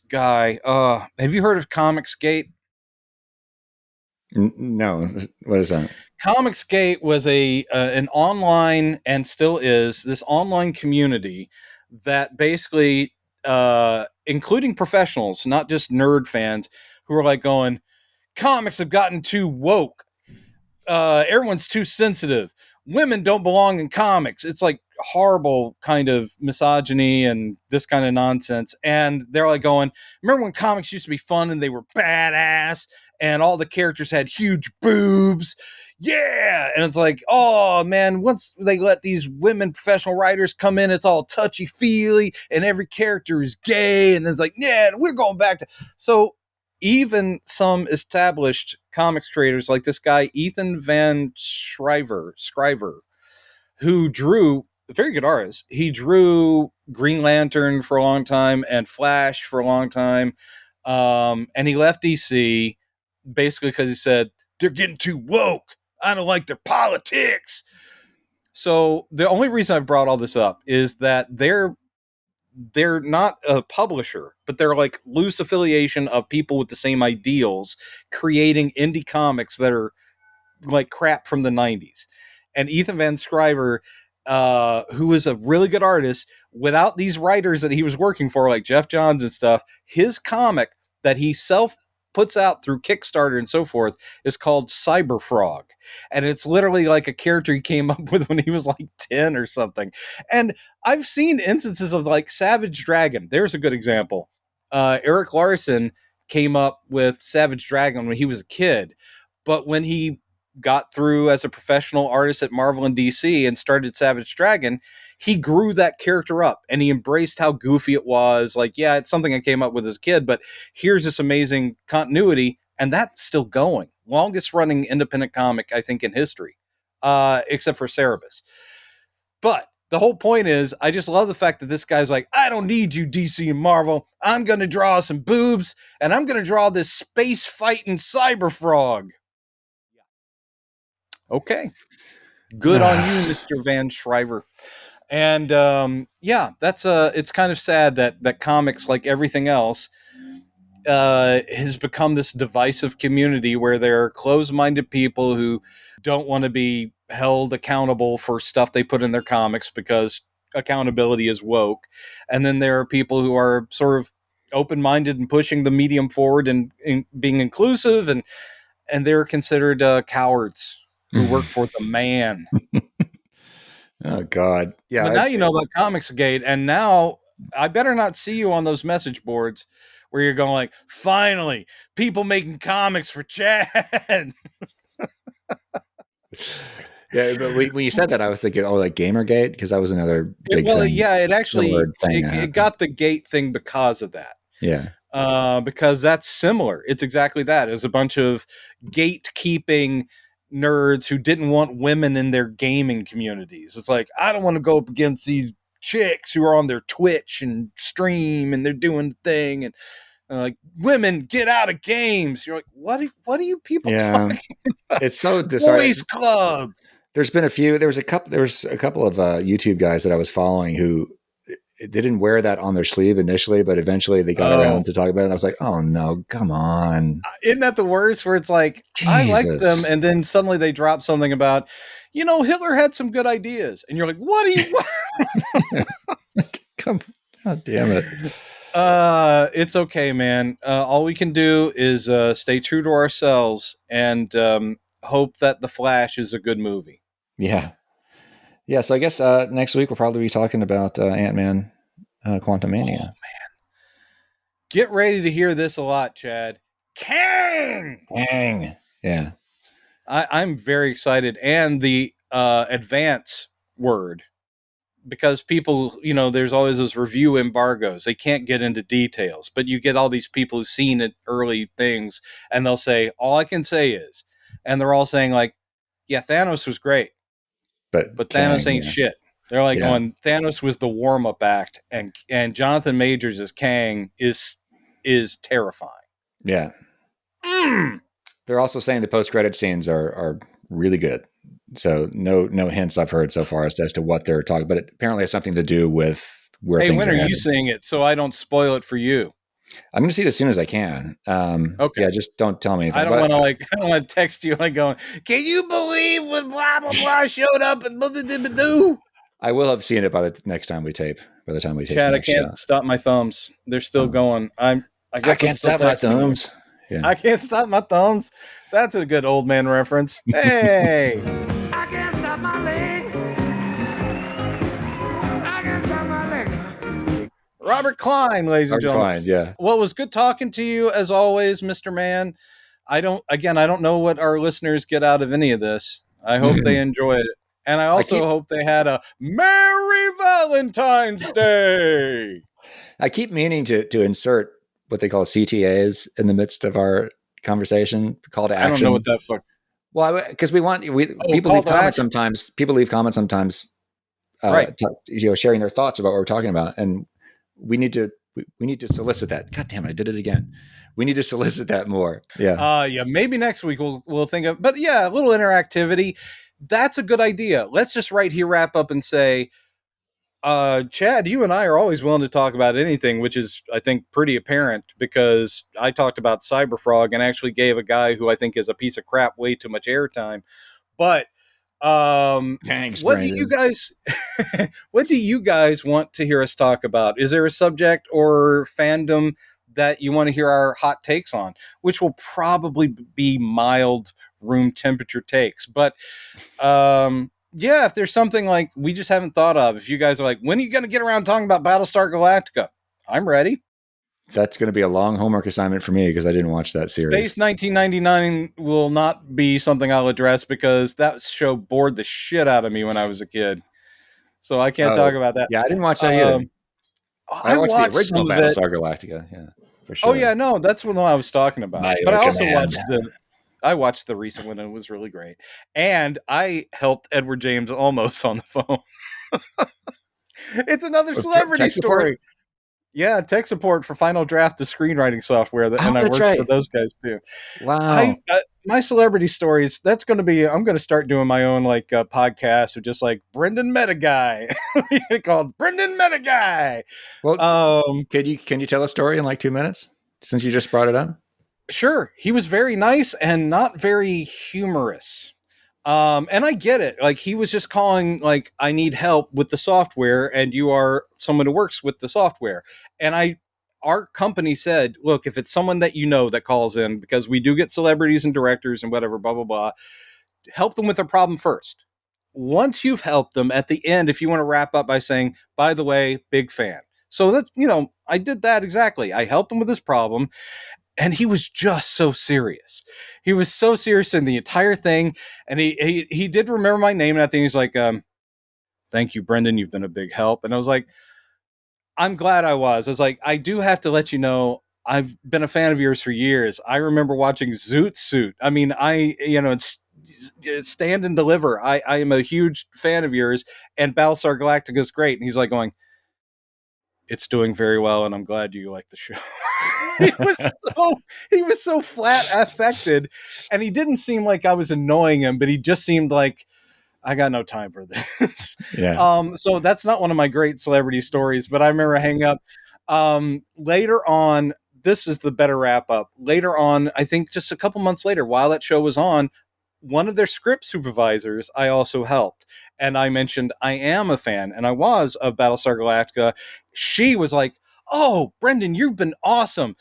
guy. Have you heard of Comicsgate? No. What is that? Comicsgate was an online, and still is, this online community that basically, including professionals, not just nerd fans, who are like going, comics have gotten too woke. Everyone's too sensitive. Women don't belong in comics. It's like horrible kind of misogyny and this kind of nonsense. And they're like going, remember when comics used to be fun and they were badass and all the characters had huge boobs? Yeah. And it's like, oh man, once they let these women professional writers come in, it's all touchy feely and every character is gay. And it's like, yeah, we're going back to, so even some established comics creators like this guy, Ethan Van Sciver, who drew, a very good artist. He drew Green Lantern for a long time and Flash for a long time. And he left DC basically because he said, they're getting too woke. I don't like their politics. So the only reason I've brought all this up is that they're not a publisher, but they're like loose affiliation of people with the same ideals creating indie comics that are like crap from the 90s. And Ethan Van Sciver, who is a really good artist, without these writers that he was working for, like Jeff Johns and stuff, his comic that he self puts out through Kickstarter and so forth is called Cyberfrog. And it's literally like a character he came up with when he was like 10 or something. And I've seen instances of like Savage Dragon. There's a good example. Eric Larson came up with Savage Dragon when he was a kid. But when he got through as a professional artist at Marvel and DC and started Savage Dragon, he grew that character up and he embraced how goofy it was. Like, yeah, it's something I came up with as a kid, but here's this amazing continuity, and that's still going. Longest running independent comic, I think, in history, except for Cerebus. But the whole point is, I just love the fact that this guy's like, I don't need you, DC and Marvel. I'm going to draw some boobs, and I'm going to draw this space fighting cyber frog. Okay. Good on you, Mr. Van Sciver. And that's it's kind of sad that comics, like everything else, has become this divisive community where there are closed-minded people who don't want to be held accountable for stuff they put in their comics because accountability is woke. And then there are people who are sort of open-minded and pushing the medium forward and being inclusive, and they're considered cowards who work for the man. Oh God. Yeah. But now you know about Comicsgate, and now I better not see you on those message boards where you're going like, finally, people making comics for Chad. Yeah, but when you said that, I was thinking, like Gamergate, because that was another big thing. Yeah, it actually it got the gate thing because of that. Yeah. Because that's similar. It's exactly that. It's a bunch of gatekeeping nerds who didn't want women in their gaming communities. It's like, I don't want to go up against these chicks who are on their Twitch and stream and they're doing the thing, and like, women, get out of games. You're like, what are you people talking about? It's so disheartening. Boys Club. There was a couple of YouTube guys that I was following who they didn't wear that on their sleeve initially, but eventually they got around to talk about it. And I was like, oh no, come on. Isn't that the worst? Where it's like, Jesus. I like them, and then suddenly they drop something about, Hitler had some good ideas, and you're like, what are you? Come, God damn it. It's okay, man. All we can do is stay true to ourselves and hope that The Flash is a good movie. Yeah. So I guess next week we'll probably be talking about Ant-Man Quantumania. Oh, man. Get ready to hear this a lot, Chad. Kang! Yeah. I'm very excited. And the advance word. Because people, there's always those review embargoes. They can't get into details. But you get all these people who've seen it, early things, and they'll say, all I can say is, and they're all saying like, yeah, Thanos was great. But Thanos ain't shit. They're like going, Thanos was the warm-up act, and Jonathan Majors as Kang is terrifying. Yeah. They're also saying the post-credit scenes are really good. So no hints I've heard so far as to what they're talking, but it apparently has something to do with where things are headed. When are you seeing it so I don't spoil it for you? I'm going to see it as soon as I can. Okay. Yeah, just don't tell me anything. I don't want to text you like going, can you believe when blah, blah, blah showed up and blah, blah, blah, blah. I will have seen it by the next time we tape. By the time we tape. Chad, I can't stop my thumbs. They're still going. I can't stop my thumbs. Yeah. I can't stop my thumbs. That's a good old man reference. Hey. I can't stop my leg. I can't stop my leg. Robert Klein, ladies and gentlemen. Klein, yeah. Well, it was good talking to you as always, Mr. Man. I don't know what our listeners get out of any of this. I hope they enjoyed it. And I also hope they had a Merry Valentine's Day. I keep meaning to insert what they call CTAs in the midst of our conversation, call to action. I don't know what that fuck. Well, because people leave comments sometimes. People leave comments sometimes, right? Sharing their thoughts about what we're talking about, and we need to solicit that. God damn it, I did it again. We need to solicit that more. Yeah. Maybe next week we'll think of, but yeah, a little interactivity. That's a good idea. Let's just right here wrap up and say, Chad, you and I are always willing to talk about anything, which is, I think, pretty apparent because I talked about Cyberfrog and actually gave a guy who I think is a piece of crap way too much airtime. But thanks, what Brandon. what do you guys want to hear us talk about? Is there a subject or fandom that you want to hear our hot takes on, which will probably be mild room temperature takes? But yeah, if there's something like we just haven't thought of, if you guys are like, when are you going to get around talking about Battlestar Galactica? I'm ready. That's going to be a long homework assignment for me because I didn't watch that series. Space 1999 will not be something I'll address because that show bored the shit out of me when I was a kid. So I can't talk about that. Yeah, I didn't watch that either. I watched the original Battlestar Galactica. Yeah, for sure. Oh, yeah, no, that's what I was talking about. But I also watched the recent one and it was really great. And I helped Edward James Olmos on the phone. It's another celebrity story. Yeah, tech support for Final Draft, the screenwriting software, and I worked for those guys too. Wow. My celebrity stories, that's going to be, I'm going to start doing my own podcast of just like Brendan Meta Guy, called Brendan Meta Guy. Well, can you tell a story in like 2 minutes since you just brought it up? Sure. He was very nice and not very humorous. And I get it. Like he was just calling like, I need help with the software and you are someone who works with the software. And our company said, look, if it's someone that you know that calls in, because we do get celebrities and directors and whatever, blah, blah, blah, help them with their problem first. Once you've helped them at the end, if you want to wrap up by saying, by the way, big fan. So that, I did that exactly. I helped him with his problem. And he was just so serious. He was so serious in the entire thing. And he did remember my name. And I think he's like, thank you, Brendan. You've been a big help. And I was like, I'm glad I was. I was like, I do have to let you know, I've been a fan of yours for years. I remember watching Zoot Suit. I mean, stand and deliver. I am a huge fan of yours, and Battlestar Galactica is great. And he's like going, it's doing very well, and I'm glad you like the show. he was so flat affected, and he didn't seem like I was annoying him, but he just seemed like, I got no time for this. Yeah. So that's not one of my great celebrity stories, but I remember hanging up. Later on, this is the better wrap up. Later on, I think just a couple months later, while that show was on, one of their script supervisors I also helped. And I mentioned I am a fan, and I was, of Battlestar Galactica. She was like, oh, Brendan, you've been awesome.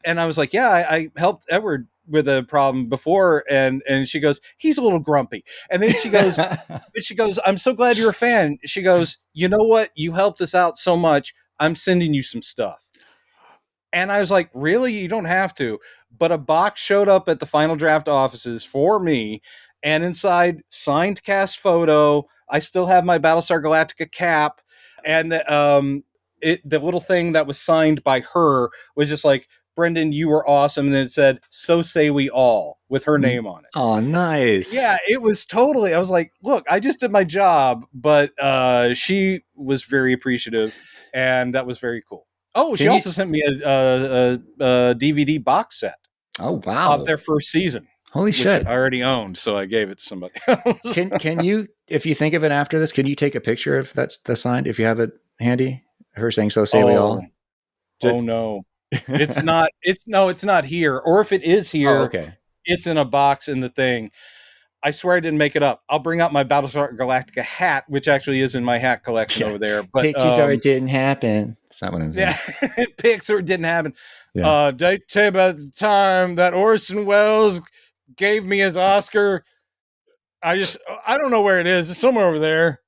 And I was like, yeah, I helped Edward with a problem before. And she goes, he's a little grumpy. And then she goes, I'm so glad you're a fan. She goes, you know what? You helped us out so much. I'm sending you some stuff. And I was like, really? You don't have to. But a box showed up at the Final Draft offices for me, and inside, signed cast photo. I still have my Battlestar Galactica cap, and the little thing that was signed by her was just like, Brendan, you were awesome. And then it said, so say we all, with her name on it. Oh, nice. Yeah, it was totally, I was like, look, I just did my job, but she was very appreciative, and that was very cool. Oh, she also sent me a DVD box set. Oh, wow. Of their first season. Holy shit. I already owned, so I gave it to somebody else. Can you, if you think of it after this, can you take a picture if that's the signed, if you have it handy? Her saying, so say we all? Oh, no. It's not here. Or if it is here, okay. It's in a box in the thing. I swear I didn't make it up. I'll bring out my Battlestar Galactica hat, which actually is in my hat collection over there. But pictures or it didn't happen. That's not what I'm saying. Yeah, pics or it didn't happen. Yeah. Did I tell you about the time that Orson Welles gave me his Oscar? I don't know where it is. It's somewhere over there.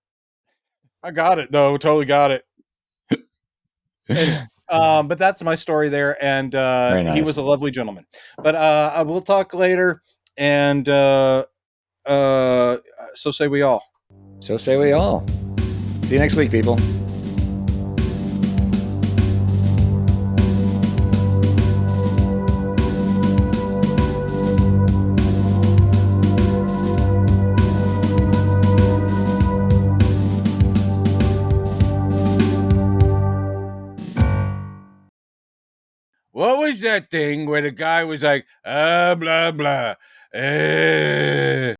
I got it though. Totally got it. Anyway, but that's my story there. And nice. He was a lovely gentleman. But I will talk later. And so say we all. So say we all. See you next week, people. What was that thing where the guy was like, blah, blah,